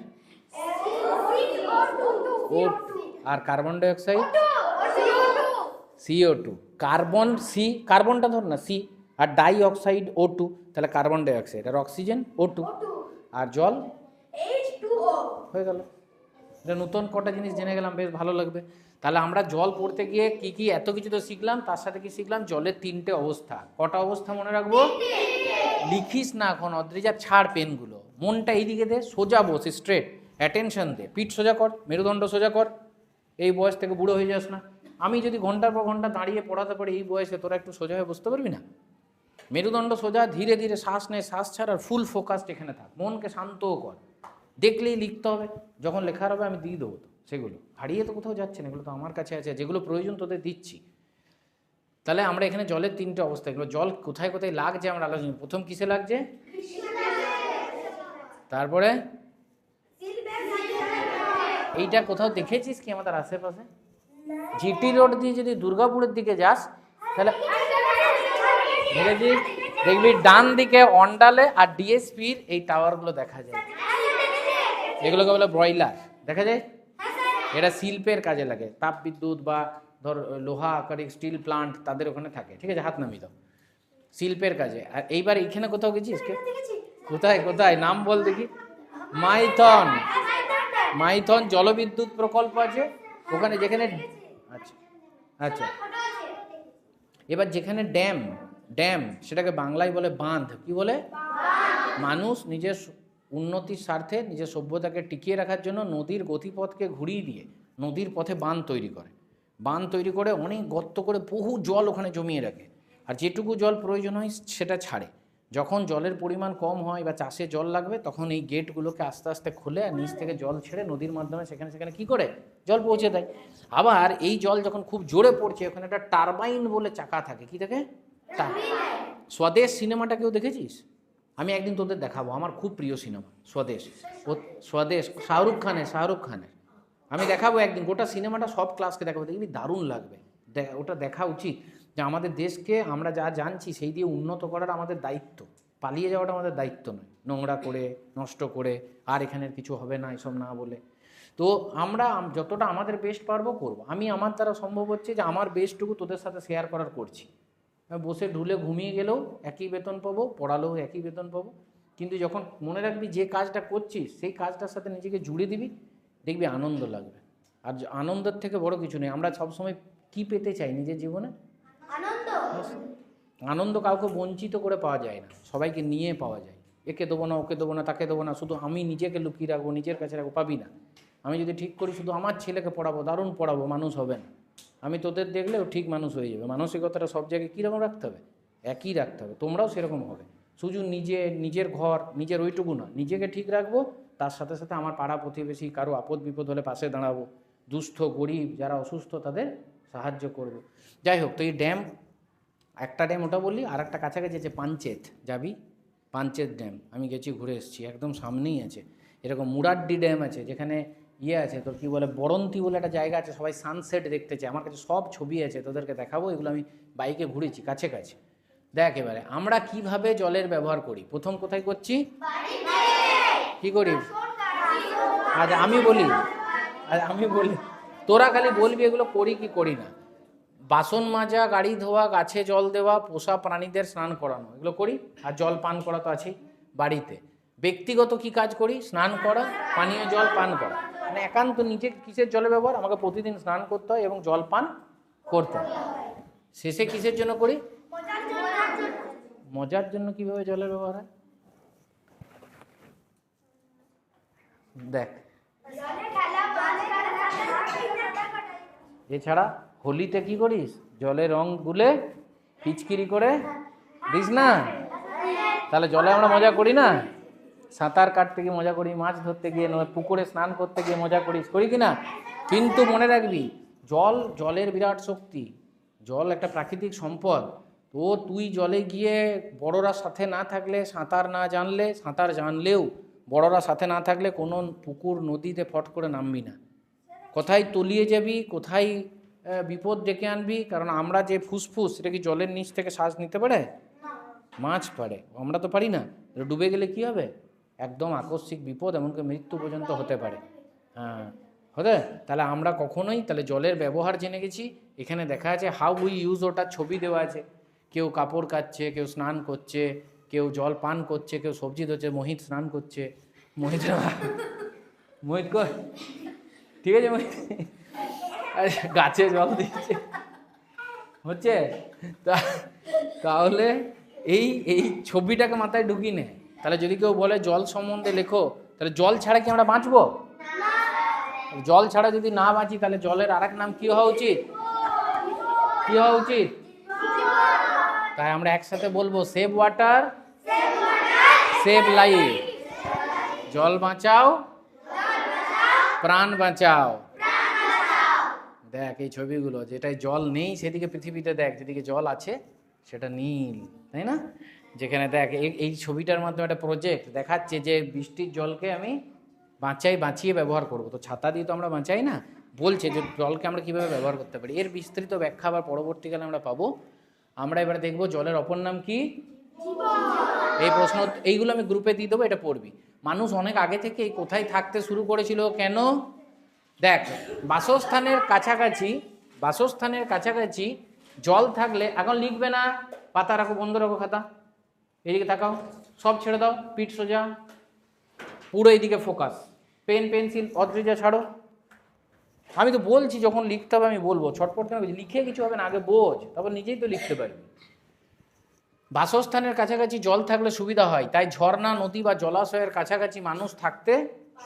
ও। আর carbon die oxide? CO2। Carbon C, কার্বনটা ধর না সি, আর ডাই অক্সাইড O2, তাহলে কার্বন ডাই অক্সাইড। আর অক্সিজেন O2, আর জল হয়ে গেল। এটা নতুন কটা জিনিস জেনে গেলাম, বেশ ভালো লাগবে। তাহলে আমরা জল পড়তে গিয়ে কি কি এত কিছু তো শিখলাম, তার সাথে কি শিখলাম? জলের 3টে অবস্থা। কটা অবস্থা মনে রাখবো? লিখিস না এখন অদ্রিজা, ছাড় পেনগুলো, মনটা এইদিকে দে, সোজা বসে স্ট্রেট, অ্যাটেনশন দে, পিঠ সোজা কর, মেরুদণ্ড সোজা কর। এই বয়স থেকে বুড়ো হয়ে যাস না। আমি যদি ঘন্টার পর ঘন্টা দাঁড়িয়ে পড়াতে পারি এই বয়সে, তোরা একটু সোজা হয়ে বসতে পারবি না? মেরুদণ্ড সোজা, ধীরে ধীরে শ্বাস নে, শ্বাস ছাড়, আর ফুল ফোকাসড এখানে থাক, মনকে শান্তও কর। দেখলেই লিখতে হবে, যখন লেখার হবে আমি দিয়ে দেবো তো সেগুলো, হারিয়ে তো কোথাও যাচ্ছে না, এগুলো তো আমার কাছে আছে, যেগুলো প্রয়োজন তোদের দিচ্ছি। তাহলে আমরা এখানে জলের 3টে অবস্থা, এগুলো জল কোথায় কোথায় লাগছে আমরা আলোচনা। প্রথম কিসে লাগছে? তারপরে এইটা কোথাও দেখেছিস কি আমাদের আশেপাশে? জিটি রোড দিয়ে যদি দুর্গাপুরের দিকে যাস তাহলে দেখেছিস, দেখবি ডান দিকে অন্ডালে আর ডিএসপির এই টাওয়ারগুলো দেখা যায়। এগুলোকে বলে ব্রয়লার, দেখা যায়। এটা শিল্পের কাজে লাগে, তাপ বিদ্যুৎ বা ধর লোহা আকারিক স্টিল প্লান্ট তাদের ওখানে থাকে, ঠিক আছে? হাত নামিয়ে দাও, শিল্পের কাজে। আর এইবার এখানে কোথাও গেছিস? কোথায় কোথায় নাম বল দেখি। মাইথন, মাইথন জলবিদ্যুৎ প্রকল্প আছে ওখানে, যেখানে আচ্ছা আচ্ছা। এবার যেখানে ড্যাম, ড্যাম সেটাকে বাংলায় বলে বাঁধ। কি বলে? মানুষ নিজের উন্নতির স্বার্থে, নিজের সভ্যতাকে টিকিয়ে রাখার জন্য নদীর গতিপথকে ঘুরিয়ে দিয়ে নদীর পথে বাঁধ তৈরি করে। বাঁধ তৈরি করে অনেক গর্ত করে বহু জল ওখানে জমিয়ে রাখে, আর যেটুকু জল প্রয়োজন হয় সেটা ছাড়ে। যখন জলের পরিমাণ কম হয় বা চাষে জল লাগবে, তখন এই গেটগুলোকে আস্তে আস্তে খুলে আর নিচ থেকে জল ছেড়ে নদীর মাধ্যমে সেখানে সেখানে কী করে জল পৌঁছে দেয়। আবার এই জল যখন খুব জোরে পড়ছে, ওখানে একটা টারবাইন বলে চাকা থাকে। কি থাকে? স্বদেশ সিনেমাটা কেউ দেখেছিস? আমি একদিন তোদের দেখাবো, আমার খুব প্রিয় সিনেমা স্বদেশ। স্বদেশ শাহরুখ খানের আমি দেখাবো একদিন, গোটা সিনেমাটা সব ক্লাসকে দেখাবো, দেখবি দারুণ লাগবে। ওটা দেখা উচিত, যে আমাদের দেশকে আমরা যা জানছি সেই দিয়ে উন্নত করার আমাদের দায়িত্ব। পালিয়ে যাওয়াটা আমাদের দায়িত্ব নয়, নোংরা করে নষ্ট করে আর এখানের কিছু হবে না এসব না বলে। তো আমরা যতটা আমাদের বেস্ট পারবো করবো। আমি আমার দ্বারা সম্ভব হচ্ছে যে আমার বেস্টটুকু তোদের সাথে শেয়ার করার করছি। বসে ঢুলে ঘুমিয়ে গেলেও একই বেতন পাবো, পড়ালেও একই বেতন পাবো, কিন্তু যখন মনে রাখবি যে কাজটা করছিস সেই কাজটার সাথে নিজেকে জুড়ে দিবি, দেখবি আনন্দ লাগবে। আর আনন্দের থেকে বড় কিছু নেই। আমরা সবসময় কি পেতে চাই নিজের জীবনে? আনন্দ কাউকে বঞ্চিত করে পাওয়া যায় না, সবাইকে নিয়ে পাওয়া যায়। একে দেবো না, ওকে দেবো না, তাকে দেবো না, শুধু আমি নিজেকে লুকিয়ে রাখবো, নিজের কাছে রাখবো, পাবি না। আমি যদি ঠিক করি শুধু আমার ছেলেকে পড়াবো, দারুণ পড়াবো, মানুষ হবে না। আমি তোদের দেখলেও ঠিক মানুষ হয়ে যাবে। মানসিকতাটা সব জায়গায় কীরকম রাখতে হবে? একই রাখতে হবে। তোমরাও সেরকম হবে। শুধু নিজের ঘর, নিজের ওইটুকু না, নিজেকে ঠিক রাখবো, তার সাথে সাথে আমার পাড়া প্রতিবেশী কারো আপদ বিপদ হলে পাশে দাঁড়াবো, দুস্থ গরিব যারা অসুস্থ তাদের সাহায্য করব। যাই হোক, তো এই ড্যাম, একটা ড্যাম ওটা বললি, আর একটা কাছাকাছি আছে পাঞ্চেত, যাবি? পাঞ্চেত ড্যাম আমি গেছি, ঘুরে এসেছি, একদম সামনেই আছে। এরকম মুরাড্ডি ড্যাম আছে, যেখানে আছে তোর কী বলে বরন্তি বলে একটা জায়গা আছে, সবাই সানসেট দেখতে চায়। আমার কাছে সব ছবি আছে, তোদেরকে দেখাবো। এগুলো আমি বাইকে ঘুরেছি কাছে কাছে। দেখ এবারে আমরা কিভাবে জলের ব্যবহার করি। প্রথম কোথায় করছি? কি করি? আচ্ছা আমি বলি, তোরা খালি বলবি এগুলো করি কি করি না। বাসন মাজা, গাড়ি ধোয়া, গাছে জল দেওয়া, পোষা প্রাণীদের স্নান করানো, এগুলো করি। আর জল পান করা তো আছেই। বাড়িতে ব্যক্তিগত কি কাজ করি? স্নান করা, পানীয় জল পান করা। মানে একান্ত নিজে কিসের জলের ব্যবহার? আমাকে প্রতিদিন স্নান করতে হয় এবং জল পান করতে হয়। শেষে কিসের জন্য করি? মজার জন্য। কিভাবে জলের ব্যবহার হয় দেখ। এছাড়া হোলিতে কি করিস? জলে রং গুলে পিচকিরি করে দিস না? তাহলে জলে আমরা মজা করি না? সাঁতার কাটতে গিয়ে মজা করি, মাছ ধরতে গিয়ে, পুকুরে স্নান করতে গিয়ে মজা করিস, করি কি না? কিন্তু মনে রাখবি, জলের বিরাট শক্তি। জল একটা প্রাকৃতিক সম্পদ। তো তুই জলে গিয়ে বড়রা সাথে না থাকলে, সাঁতার না জানলে, সাঁতার জানলেও বড়রা সাথে না থাকলে কোনো পুকুর নদীতে ফট করে নামবি না। কোথায় তলিয়ে যাবি, কোথায় বিপদ ডেকে আনবি। কারণ আমরা যে ফুসফুস, সেটা কি জলের নিচ থেকে শ্বাস নিতে পারে? মাছ পারে, আমরা তো পারি না। ডুবে গেলে কি হবে? একদম আকস্মিক বিপদ, এমনকি মৃত্যু পর্যন্ত হতে পারে। হ্যাঁ, হতে। তাহলে আমরা কখনোই তাহলে জলের ব্যবহার জেনে গেছি। এখানে দেখা আছে হাউ উই ইউজ, ওটার ছবি দেওয়া আছে। কেউ কাপড় কাচ্ছে, কেউ স্নান করছে, কেউ জল পান করছে, কেউ সবজি ধরছে, মোহিত স্নান করছে। মোহিত কর, ঠিক আছে মোহিত, গাছে জল দিচ্ছে হচ্ছে। তাহলে এই ছবিটাকে মাথায় ঢুকিয়ে নেয়। তাহলে যদি কেউ বলে জল সম্বন্ধে লেখো, তাহলে জল ছাড়া কি আমরা বাঁচবো? জল ছাড়া যদি না বাঁচি, তাহলে জলের আর এক নাম কি হওয়া উচিত? কি হওয়া উচিত? তাই আমরা একসাথে বলবো, সেভ ওয়াটার, সেভ লাইফ। জল বাঁচাও, প্রাণ বাঁচাও। দেখ এই ছবিগুলো, যেটাই জল নেই সেদিকে পৃথিবীতে দেখ, যেদিকে জল আছে সেটা নীল, তাই না? যেখানে দেখ এই ছবিটার মাধ্যমে একটা প্রজেক্ট দেখাচ্ছে যে বৃষ্টির জলকে আমি বাঁচিয়ে ব্যবহার করব। তো ছাতা দিয়ে তো আমরা বাঁচাই না, বলছে যে জলকে আমরা কীভাবে ব্যবহার করতে পারি। এর বিস্তৃত ব্যাখ্যা আবার পরবর্তীকালে আমরা পাবো। আমরা এবারে দেখবো জলের অপর নাম কি। এই প্রশ্ন, এইগুলো আমি গ্রুপে দিয়ে দেবো, এটা পড়বি। মানুষ অনেক আগে থেকে কোথায় থাকতে শুরু করেছিল, কেন? দেখ, বাসস্থানের কাছাকাছি জল থাকলে, এখন লিখবে না, পাতা রাখো, বন্ধ রাখো খাতা, এদিকে তাকাও, সব ছেড়ে দাও, পিঠ সোজা, পুরো এইদিকে ফোকাস, পেন পেন্সিল অদ্রিজা ছাড়ো। আমি তো বলছি যখন লিখতে হবে আমি বলবো, ছটপট কেন লিখে কিছু হবে না, আগে বোঝ, তারপর নিজেই তো লিখতে পারবি। বাসস্থানের কাছাকাছি জল থাকলে সুবিধা হয়, তাই ঝর্ণা, নদী বা জলাশয়ের কাছাকাছি মানুষ থাকতে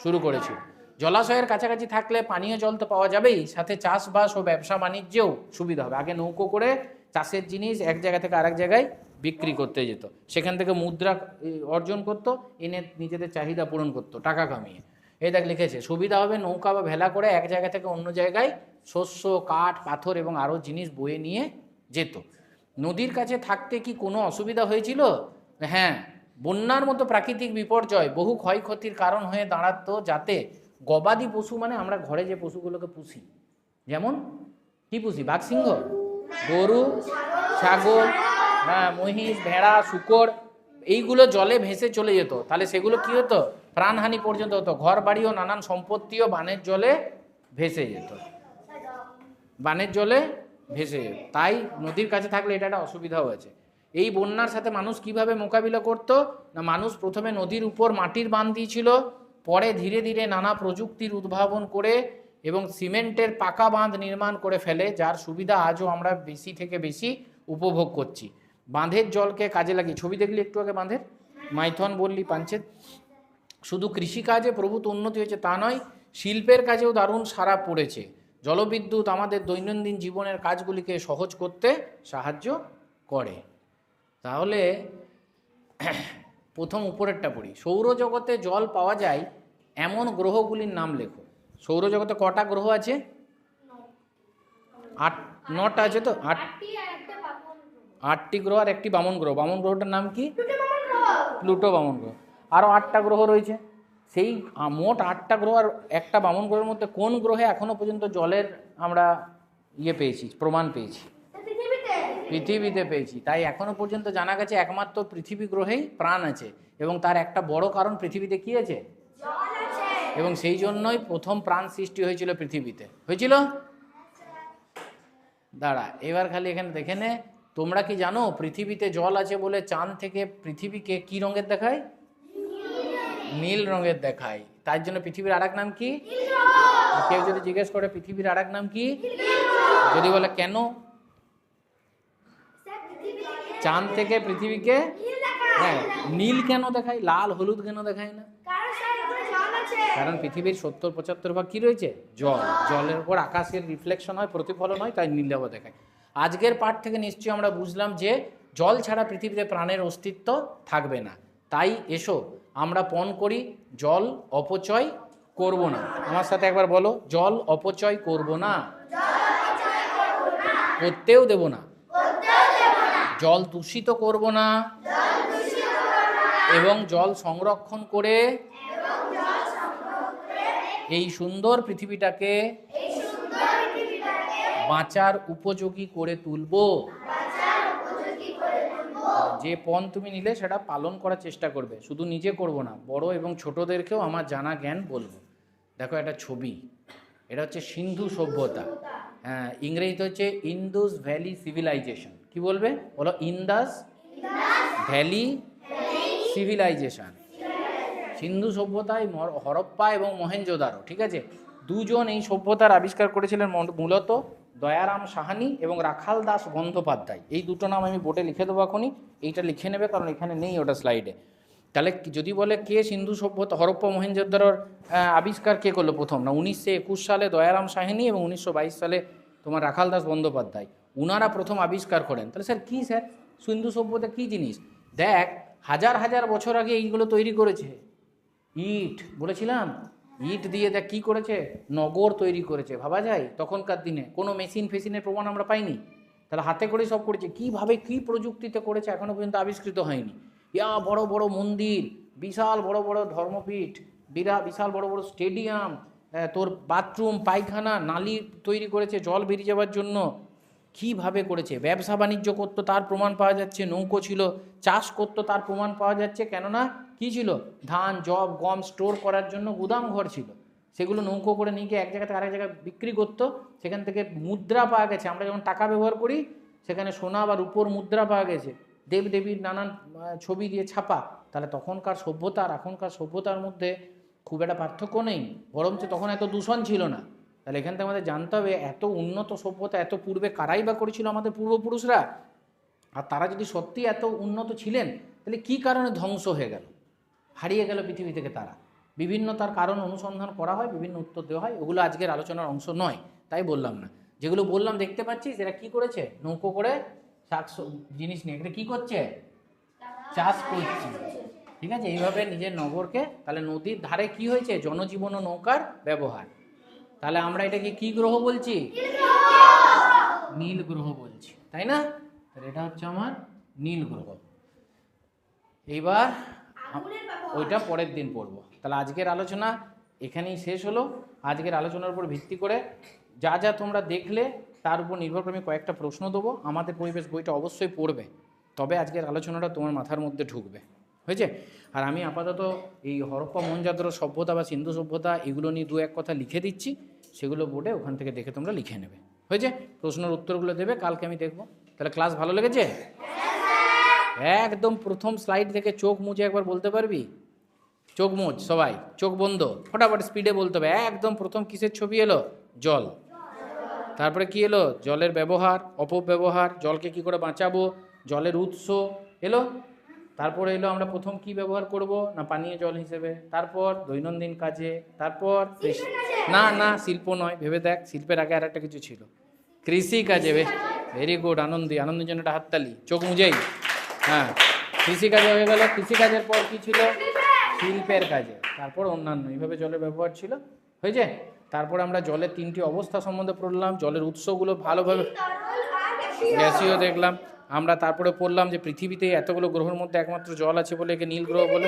শুরু করেছিল। জলাশয়ের কাছাকাছি থাকলে পানীয় জল তো পাওয়া যাবেই, সাথে চাষবাস ও ব্যবসা বাণিজ্যেও সুবিধা হবে। আগে নৌকো করে চাষের জিনিস এক জায়গা থেকে আরেক জায়গায় বিক্রি করতে যেত, সেখান থেকে মুদ্রা অর্জন করতো, এনে নিজেদের চাহিদা পূরণ করতো টাকা কামিয়ে। এই দেখ লিখেছে, সুবিধা হবে নৌকা বা ভেলা করে এক জায়গা থেকে অন্য জায়গায় শস্য, কাঠ, পাথর এবং আরও জিনিস বয়ে নিয়ে যেত। নদীর কাছে থাকতে কি কোনো অসুবিধা হয়েছিল? হ্যাঁ, বন্যার মতো প্রাকৃতিক বিপর্যয় বহু ক্ষয়ক্ষতির কারণ হয়ে দাঁড়াতো, যাতে গবাদি পশু, মানে আমরা ঘরে যে পশুগুলোকে পুষি, যেমন কি পুষি, বাঘ, সিংহ, গরু, ছাগল, হ্যাঁ, মহিষ, ভেড়া, শূকর, এইগুলো জলে ভেসে চলে যেত। তাহলে সেগুলো কি হতো? প্রাণহানি পর্যন্ত হতো। ঘর বাড়ি ও নানান সম্পত্তিও বানের জলে ভেসে যেত, তাই নদীর কাছে থাকলে এটা একটা অসুবিধাও আছে। এই বন্যার সাথে মানুষ কিভাবে মোকাবিলা করত না, মানুষ প্রথমে নদীর উপর মাটির বাঁধ দিয়েছিল, পরে ধীরে ধীরে নানা প্রযুক্তির উদ্ভাবন করে এবং সিমেন্টের পাকা বাঁধ নির্মাণ করে ফেলে, যার সুবিধা আজও আমরা বেশি থেকে বেশি উপভোগ করছি। বাঁধের জলকে কাজে লাগিয়ে, ছবি দেখলি একটু আগে বাঁধের, মাইথন বললি, পাঞ্চেত। শুধু কৃষিকাজে প্রভূত উন্নতি হয়েছে তা নয়, শিল্পের কাজেও দারুণ সাড়া পড়েছে। জলবিদ্যুৎ আমাদের দৈনন্দিন জীবনের কাজগুলিকে সহজ করতে সাহায্য করে। তাহলে প্রথম উপরেরটা পড়ি, সৌরজগতে জল পাওয়া যায় এমন গ্রহগুলির নাম লেখো। সৌরজগতে কটা গ্রহ আছে? 9টা আছে তো, 8টি গ্রহ আর একটি বামন গ্রহ। বামন গ্রহটার নাম কি? প্লুটো বামন গ্রহ। আরও 8টা গ্রহ রয়েছে। সেই মোট 8টা গ্রহ আর একটা বামন গ্রহের মধ্যে কোন গ্রহে এখনো পর্যন্ত জলের আমরা পেয়েছি, প্রমাণ পেয়েছি? পৃথিবীতে পেয়েছি। তাই এখনো পর্যন্ত জানা গেছে একমাত্র পৃথিবী গ্রহেই প্রাণ আছে, এবং তার একটা বড় কারণ পৃথিবীতে কি আছে? জল আছে। এবং সেই জন্যই প্রথম প্রাণ সৃষ্টি হয়েছিল পৃথিবীতে, হয়েছিল। দাঁড়া, এবার খালি এখানে দেখে নে, তোমরা কি জানো পৃথিবীতে জল আছে বলে চাঁদ থেকে পৃথিবীকে কি রঙের দেখায়? নীল রঙের দেখায়। তার জন্য পৃথিবীর আরেক নাম কি? কেউ যদি জিজ্ঞেস করে পৃথিবীর আরেক নাম কি, যদি বলে কেন চাঁদ থেকে পৃথিবীকে হ্যাঁ নীল কেন দেখায়, লাল হলুদ কেন দেখায় না? কারণ পৃথিবীর 70-75 ভাগ কি রয়েছে? জল। জলের উপর আকাশের রিফ্লেকশন হয়, প্রতিফলন হয়, তাই নীলাভ দেখায়। আজকের পাঠ থেকে নিশ্চয়ই আমরা বুঝলাম যে জল ছাড়া পৃথিবীতে প্রাণের অস্তিত্ব থাকবে না। তাই এসো আমরা পণ করি, জল অপচয় করব না। আমার সাথে একবার বলো, জল অপচয় করব না, করতেও দেব না। জল দূষিত করব না এবং জল সংরক্ষণ করে এই সুন্দর পৃথিবীটাকে বাঁচার উপযোগী করে তুলব। যে পণ তুমি নিলে সেটা পালন করার চেষ্টা করবে, শুধু নিজে করব না, বড় এবং ছোটদেরকেও আমার জানা জ্ঞান বলবো। দেখো একটা ছবি, এটা হচ্ছে সিন্ধু সভ্যতা। হ্যাঁ, ইংরেজিতে হচ্ছে ইন্দাস ভ্যালি সিভিলাইজেশন। কি বলবে? বলো, ইন্দাস ভ্যালি সিভিলাইজেশন। সিন্ধু সভ্যতায় হরপ্পা এবং মহেঞ্জোদারো, ঠিক আছে, দুজন এই সভ্যতার আবিষ্কার করেছিলেন মূলত দয়ারাম সাহানি এবং রাখাল দাস বন্দ্যোপাধ্যায়। এই দুটো নাম আমি বোর্ডে লিখে দেবো এখনই, এইটা লিখে নেবে কারণ এখানে নেই ওটা স্লাইডে। তাহলে যদি বলে কে সিন্ধু সভ্যতা হরপ্পা মহেঞ্জোদারোর আবিষ্কার কে করলো প্রথম, না 1921 সালে দয়ারাম সাহানি এবং 1922 সালে তোমার রাখাল দাস বন্দ্যোপাধ্যায়, উনারা প্রথম আবিষ্কার করেন। তাহলে স্যার কী স্যার সিন্ধু সভ্যতা কী জিনিস? দেখ, হাজার হাজার বছর আগে এইগুলো তৈরি করেছে। ইট বলেছিলাম, ইট দিয়ে দেখ কী করেছে, নগর তৈরি করেছে। ভাবা যায় তখনকার দিনে কোনো মেশিন ফেসিনের প্রমাণ আমরা পাইনি, তাহলে হাতে করে সব করেছে। কীভাবে কী প্রযুক্তিতে করেছে এখনও পর্যন্ত আবিষ্কৃত হয়নি। বড় বড় মন্দির, বিশাল বড় বড় ধর্মপীঠ, বিশাল বড় বড় স্টেডিয়াম, তোর বাথরুম পায়খানা নালি তৈরি করেছে জল বেরিয়ে যাওয়ার জন্য। কীভাবে করেছে? ব্যবসা বাণিজ্য করতো তার প্রমাণ পাওয়া যাচ্ছে, নৌকো ছিল, চাষ করতো তার প্রমাণ পাওয়া যাচ্ছে। কেননা কী ছিল? ধান যব গম স্টোর করার জন্য গুদাম ঘর ছিল, সেগুলো নৌকো করে নিয়ে গিয়ে এক জায়গা থেকে আরেক জায়গায় বিক্রি করতো। সেখান থেকে মুদ্রা পাওয়া গেছে, আমরা যেমন টাকা ব্যবহার করি সেখানে সোনা বা রূপোর মুদ্রা পাওয়া গেছে, দেবদেবীর নানান ছবি দিয়ে ছাপা। তাহলে তখনকার সভ্যতা আর এখনকার সভ্যতার মধ্যে খুব একটা পার্থক্য নেই, বরঞ্চ তখন এত দূষণ ছিল না। তাহলে এখান থেকে আমাদের জানতে হবে এত উন্নত সভ্যতা এত পূর্বে কারাই বা করেছিল আমাদের পূর্বপুরুষরা। আর তারা যদি সত্যি এত উন্নত ছিলেন তাহলে কী কারণে ধ্বংস হয়ে গেল, হারিয়ে গেল পৃথিবী থেকে তারা? বিভিন্ন তার কারণ অনুসন্ধান করা হয়, বিভিন্ন উত্তর দেওয়া হয়, ওগুলো আজকের আলোচনার অংশ নয়, তাই বললাম না। যেগুলো বললাম দেখতে পাচ্ছিস এরা কী করেছে, নৌকো করে শাক জিনিস নিয়ে এটা কী করছে, চাষ করছে, ঠিক আছে, এইভাবে নিজের নগরকে। তাহলে নদীর ধারে কি হয়েছে, জনজীবন ও নৌকার ব্যবহার। তাহলে আমরা এটাকে কি গ্রহ বলছি, নীল গ্রহ বলছি, তাই না? তাহলে এটা হচ্ছে আমার নীল গ্রহ। এইবার ওইটা পরের দিন পড়বো। তাহলে আজকের আলোচনা এখানেই শেষ হলো। আজকের আলোচনার উপর ভিত্তি করে যা যা তোমরা দেখলে তার উপর নির্ভর করে আমি কয়েকটা প্রশ্ন দেবো। আমাদের পরিবেশ বইটা অবশ্যই পড়বে, তবে আজকের আলোচনাটা তোমার মাথার মধ্যে ঢুকবে, হয়েছে? আর আমি আপাতত এই হরপ্পা মহেঞ্জোদারো সভ্যতা বা সিন্ধু সভ্যতা এগুলো নিয়ে দু এক কথা লিখে দিচ্ছি, সেগুলো বোর্ডে ওখান থেকে দেখে তোমরা লিখে নেবে, হয়েছে? প্রশ্নের উত্তরগুলো দেবে, কালকে আমি দেখবো। তাহলে ক্লাস ভালো লেগেছে? একদম প্রথম স্লাইড থেকে চোখ মুজে একবার বলতে পারবি? চোখ মুজ সবাই, চোখ বন্ধ, ফটাফট স্পিডে বলতে হবে। একদম প্রথম কিসের ছবি এলো? জল। তারপরে কি এলো? জলের ব্যবহার, অপব্যবহার, জলকে কি করে বাঁচাবো, জলের উৎস এলো। তারপরে এলো আমরা প্রথম কি ব্যবহার করব, না পানীয় জল হিসেবে, তারপর দৈনন্দিন কাজে, তারপর না না শিল্প নয়, ভেবে দেখ, শিল্পের আগে আর একটা কিছু ছিল, কৃষি কাজে। ভেরি গুড, আনন্দের জন্য একটা হাততালি, চোখ মুজেই। হ্যাঁ, কৃষিকাজে হয়ে গেল। কৃষিকাজের পর কি ছিল? শিল্পের কাজে, তারপর অন্যান্য, এইভাবে জলের ব্যবহার ছিল, হয়েছে? তারপর আমরা জলের তিনটি অবস্থা সম্বন্ধে পড়লাম, জলের উৎসগুলো ভালোভাবে, গ্যাসীয় দেখলাম আমরা। তারপরে পড়লাম যে পৃথিবীতে এতগুলো গ্রহের মধ্যে একমাত্র জল আছে বলে একে নীল গ্রহ বলে,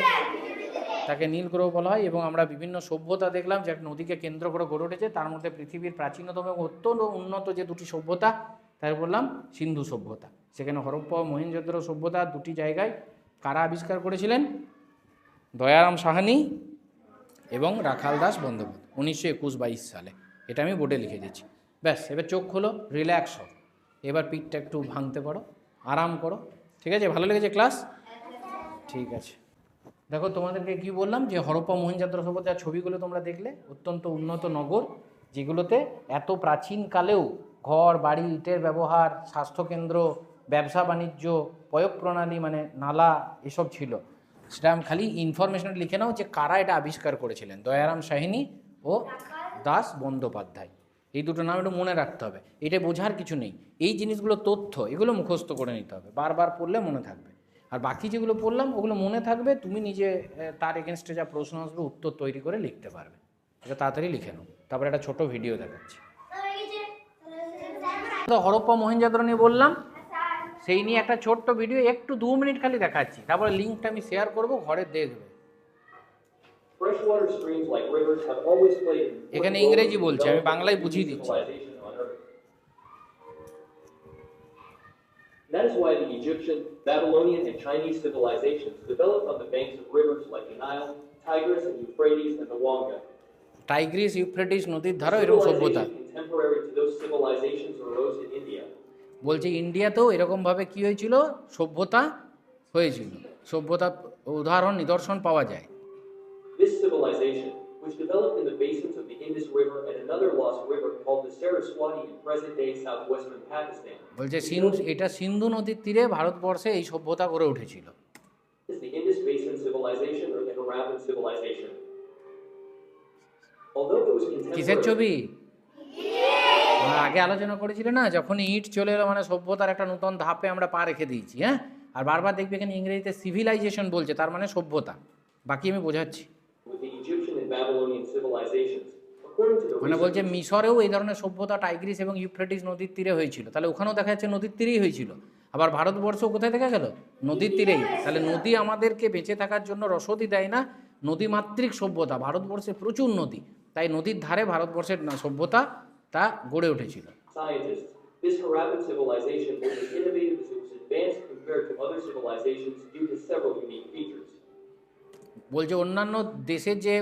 তাকে নীল গ্রহ বলা হয়। এবং আমরা বিভিন্ন সভ্যতা দেখলাম যে এক নদীকে কেন্দ্র করে গড়ে উঠেছে, তার মধ্যে পৃথিবীর প্রাচীনতম এবং অত্যন্ত উন্নত যে দুটি সভ্যতা, তাই বললাম সিন্ধু সভ্যতা। সেখানে হরপ্পা ও মহেঞ্জোদারো সভ্যতা দুটি জায়গায় কারা আবিষ্কার করেছিলেন? দয়ারাম সাহানি এবং রাখাল দাস বন্দ্যোপাধ্যায়, 1921-22 সালে। এটা আমি বোর্ডে লিখে দিচ্ছি। ব্যাস, এবার চোখ খোলো, রিল্যাক্স হও, এবার পিঠটা একটু ভাঙতে পারো, আরাম করো, ঠিক আছে? ভালো লেগেছে ক্লাস? ঠিক আছে। দেখো তোমাদেরকে কি বললাম যে হরপ্পা মহেঞ্জোদারো সভ্যতার ছবিগুলো তোমরা দেখলে, অত্যন্ত উন্নত নগর, যেগুলোতে এত প্রাচীনকালেও ঘর বাড়ি ইটের ব্যবহার, স্বাস্থ্যকেন্দ্র, ব্যবসা বাণিজ্য, প্রয়োগ প্রণালী মানে নালা এসব ছিল। সেটা আমি খালি ইনফরমেশন লিখে নাও যে কারা এটা আবিষ্কার করেছিলেন, দয়ারাম সাহানি ও দাস বন্দ্যোপাধ্যায়। এই দুটো নাম একটু মনে রাখতে হবে, এটা বোঝার কিছু নেই। এই জিনিসগুলো তথ্য, এগুলো মুখস্থ করে নিতে হবে, বারবার পড়লে মনে থাকবে। আর বাকি যেগুলো পড়লাম ওগুলো মনে থাকবে, তুমি নিজে তার এগেনস্টে যা প্রশ্ন আসবে উত্তর তৈরি করে লিখতে পারবে। এটা তাড়াতাড়ি লিখে নাও। তারপরে একটা ছোট ভিডিও দেখাচ্ছি। হরপ্পা মহেঞ্জোদারো নিয়ে বললাম, সেই নিয়ে একটা ছোট্ট ভিডিও একটু 2 মিনিট খালি দেখাচ্ছি, তারপরে লিঙ্কটা আমি শেয়ার করব, ঘরে দেখবে। Freshwater streams like rivers have always played an important এখানে role ইংরেজি in বলছে, আমি developing বাংলায় human বুঝিয়ে দিচ্ছি। civilization on Earth. That is why the Egyptian, Babylonian, and Chinese civilizations developed on the banks of rivers like the Nile, Tigris, and Euphrates, and the Wanga. Tigris Euphrates নদীর ধারাও এরকম সভ্যতা। Civilization contemporary to those civilizations arose in India. বলছে ইন্ডিয়াতেও এরকমভাবে কি হয়েছিল, সভ্যতা হয়েছিল, সভ্যতা উদাহরণ নিদর্শন পাওয়া যায়। This civilization, which developed in the basins of the Indus River and another lost river called the Saraswati in present-day southwestern Pakistan, বলছে এটা সিন্ধু নদীর তীরে ভারতবর্ষে এই সভ্যতা গড়ে উঠেছিল। is the Indus Basin civilization or the Harappan civilization. Although it was কিসের contemporary, ছবি? আমরা আগে আলোচনা করেছিলাম না, যখন ইট চলে এলো মানে সভ্যতার একটা নতুন ধাপে আমরা পা রেখে দিয়েছি। হ্যাঁ, আর বারবার দেখবে এখানে ইংরেজিতে সিভিলাইজেশন বলছে, তার মানে সভ্যতা। বাকি আমি বোঝাচ্ছি। with the Egyptian and Babylonian civilizations, according to the মানে research, বলছে মিশরেও এই ধরনের সভ্যতা টাইগ্রিস এবং ইউফ্রেটিস নদীর তীরে হয়েছিল, তাহলে ওখানেও দেখা যাচ্ছে নদীর তীরেই হয়েছিল। আবার ভারতবর্ষ কোথায় দেখা গেল? নদীর তীরেই। তাহলে নদী আমাদেরকে বেঁচে থাকার জন্য রসদই দেয় না, নদীমাতৃক সভ্যতা। ভারতবর্ষে প্রচুর নদী, তাই নদীর ধারে ভারতবর্ষের সভ্যতা তা গড়ে উঠেছিল। scientists, this Harappan civilization was as innovative as it was advanced compared to other civilizations due to several unique features. বলছে অন্যান্য দেশের যে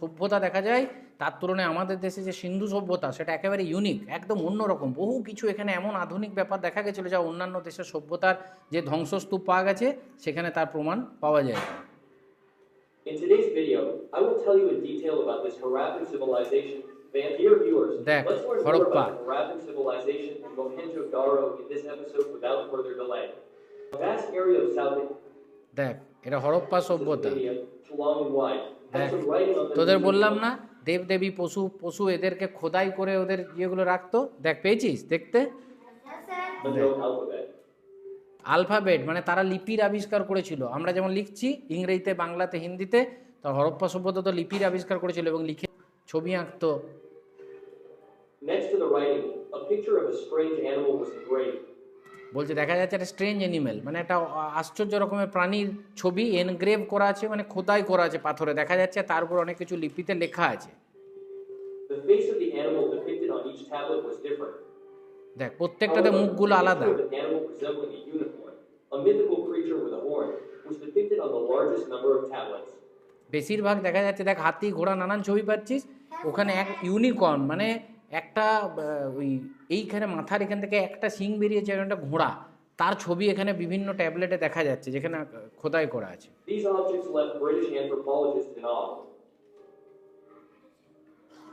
সভ্যতা দেখা যায় তার তুলনায় আমাদের দেশে যে সিন্ধু সভ্যতা সেটা একেবারে ইউনিক, একদম অন্যরকম। বহু কিছু এখানে এমন আধুনিক ব্যাপার দেখা গেছিলো যা অন্যান্য দেশের সভ্যতার যে ধ্বংসস্তূপ পাওয়া গেছে সেখানে তার প্রমাণ পাওয়া যায়। In today's video, I will tell you in detail about this Harappan civilization. Dear viewers, Deck, let's learn more Harappa. about the Harappan civilization and Mohenjo-Daro in this episode without further delay. A vast area of South দেখ, এটা হরপ্পা সভ্যতা। India, long and wide, has দেখ, some writing on the তোদের বললাম না দেবদেবী পশু এদেরকে খোদাই করে ওদের ইয়েগুলো রাখতো। দেখ, পেয়েছিস দেখতে? Mohenjo alphabet. আলফাবেট মানে তারা লিপির আবিষ্কার করেছিল। আমরা যেমন লিখছি ইংরেজিতে, বাংলাতে, হিন্দিতে, তো হরপ্পা সভ্যতা তো লিপির আবিষ্কার করেছিল এবং লিখে ছবি আঁকতো। Next to the writing, a picture of a strange animal was engraved. বলছে দেখা যাচ্ছে একটা স্ট্রেঞ্জ অ্যানিমেল, মানে একটা আশ্চর্য রকমের প্রাণীর ছবি এনগ্রেভ করা আছে, মানে খোদাই করা আছে পাথরে, দেখা যাচ্ছে তার উপর অনেক কিছু লিপিতে লেখা আছে। The face of the animal depicted on each tablet was different. দেখ, প্রত্যেকটাতে মুখগুলো আলাদা। The animal resembling a unicorn, a mythical creature with a horn, was depicted on the largest number of tablets. বেশিরভাগ দেখা যাচ্ছে, দেখ হাতি ঘোড়া নানান ছবি পাচ্ছিস, ওখানে এক ইউনিকর্ন মানে একটা ওই এইখানে মাথার এখান থেকে একটা শিং বেরিয়েছে, একটা ঘোড়া, তার ছবি এখানে বিভিন্ন ট্যাবলেটে দেখা যাচ্ছে যেখানে খোদাই করা আছে। These objects left British anthropologists in awe.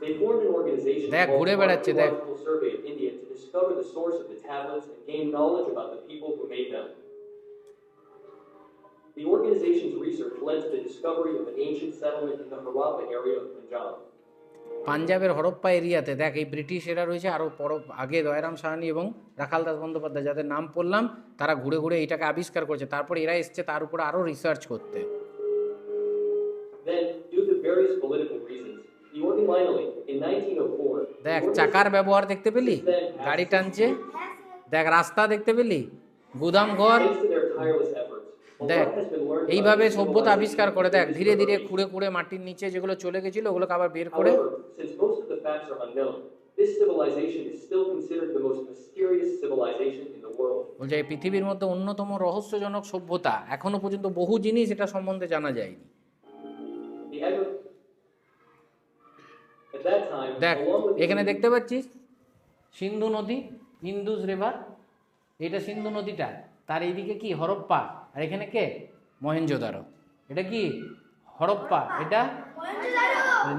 They formed an organization দেখ, called ঘুরে the বেড়াচ্ছে, দেখ। Archaeological Survey of India to discover the source of the tablets and gain knowledge about the people who made them. The organization's research led to the discovery of an ancient settlement in the Harappa area of Punjab. পাঞ্জাবের হরপ্পা এরিয়াতে দেখ এই British এরা রয়েছে, আরও আগে দয়ারাম সাহানি এবং রাখাল দাস বন্দ্যোপাধ্যায় যাদের নাম পড়লাম, তারা ঘুরে ঘুরে এটাকে আবিষ্কার করেছে। তারপর এরা এসছে তার উপরে আরও রিসার্চ করতে। Then, due to various political reasons, the finally, in 1904, দেখ চাকার ব্যবহার দেখতে পেলি, গাড়ি টানছে, দেখ রাস্তা দেখতে পেলি, গুদাম ঘর, thanks to their tireless efforts, a দেখ lot has been learned about এইভাবে this সভ্যতা civilization আবিষ্কার করে। দেখ through ধীরে ধীরে discovery. খুঁড়ে খুঁড়ে মাটির নিচে যেগুলো চলে গেছিলো ওগুলোকে আবার বের করে। However, since most of the facts are unknown, this civilization is still considered the most mysterious civilization in the world. বলছে এই পৃথিবীর মধ্যে অন্যতম রহস্যজনক সভ্যতা, এখনো পর্যন্ত বহু জিনিস এটা সম্বন্ধে জানা যায়নি। The agri- At that time, দেখ along with the এখানে দেখতে পাচ্ছিস সিন্ধু নদী, ইন্দুস রিভার, এটা সিন্ধু নদীটা, তার এইদিকে কি হরপ্পা, আর এখানে কে মহেঞ্জোদারো। এটা কি হরপ্পা, এটা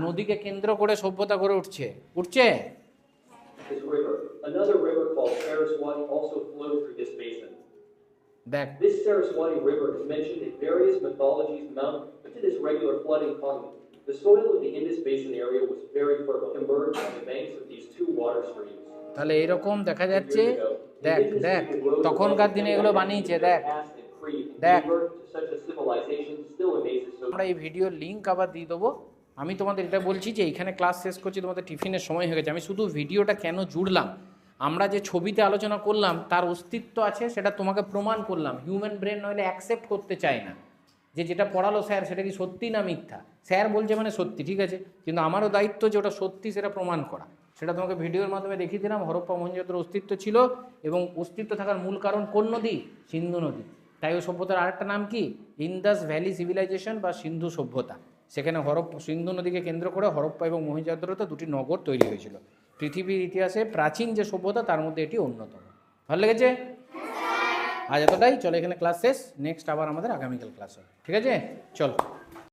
নদীকে কেন্দ্র করে সভ্যতা গড়ে উঠছে। this river, another river called Saraswati also flowed through this basin. দেখ This Saraswati River is mentioned in various mythologies mounted to this regular flooding common. The soil of the Indus Basin area was very fertile, emerged on the banks of these two water streams. তাহলে এইরকম দেখা যাচ্ছে। দেখ দেখ তখনকার দিনে এগুলো বানিয়েছে। দেখ দেখ আমরা এই ভিডিওর লিঙ্ক আবার দিয়ে দেবো। আমি তোমাদের এটা বলছি যে এইখানে ক্লাস শেষ করছি, তোমাদের টিফিনের সময় হয়ে গেছে। আমি শুধু ভিডিওটা কেন জুড়লাম, আমরা যে ছবিতে আলোচনা করলাম তার অস্তিত্ব আছে, সেটা তোমাকে প্রমাণ করলাম। হিউম্যান ব্রেন নইলে অ্যাকসেপ্ট করতে চায় না যে যেটা পড়ালো স্যার সেটা কি সত্যি না মিথ্যা। স্যার বলছে মানে সত্যি, ঠিক আছে, কিন্তু আমারও দায়িত্ব যে ওটা সত্যি সেটা প্রমাণ করা। সেটা তোমাকে ভিডিওর মাধ্যমে দেখিয়ে দিলাম। হরপ্পা মহেঞ্জোদারোর অস্তিত্ব ছিল, এবং অস্তিত্ব থাকার মূল কারণ কোন নদী? সিন্ধু নদী। তাই ওই সভ্যতার আরেকটা নাম কি? ইন্দাস ভ্যালি সিভিলাইজেশন বা সিন্ধু সভ্যতা। সেখানে সিন্ধু নদীকে কেন্দ্র করে হরপ্পা এবং মহেঞ্জোদারোতে দুটি নগর তৈরি হয়েছিল। পৃথিবীর ইতিহাসে প্রাচীন যে সভ্যতা তার মধ্যে এটি অন্যতম। ভালো লেগেছে? আজ এতটাই, চলো এখানে ক্লাস শেষ। নেক্সট আবার আমাদের আগামীকাল ক্লাস হবে, ঠিক আছে? চলো।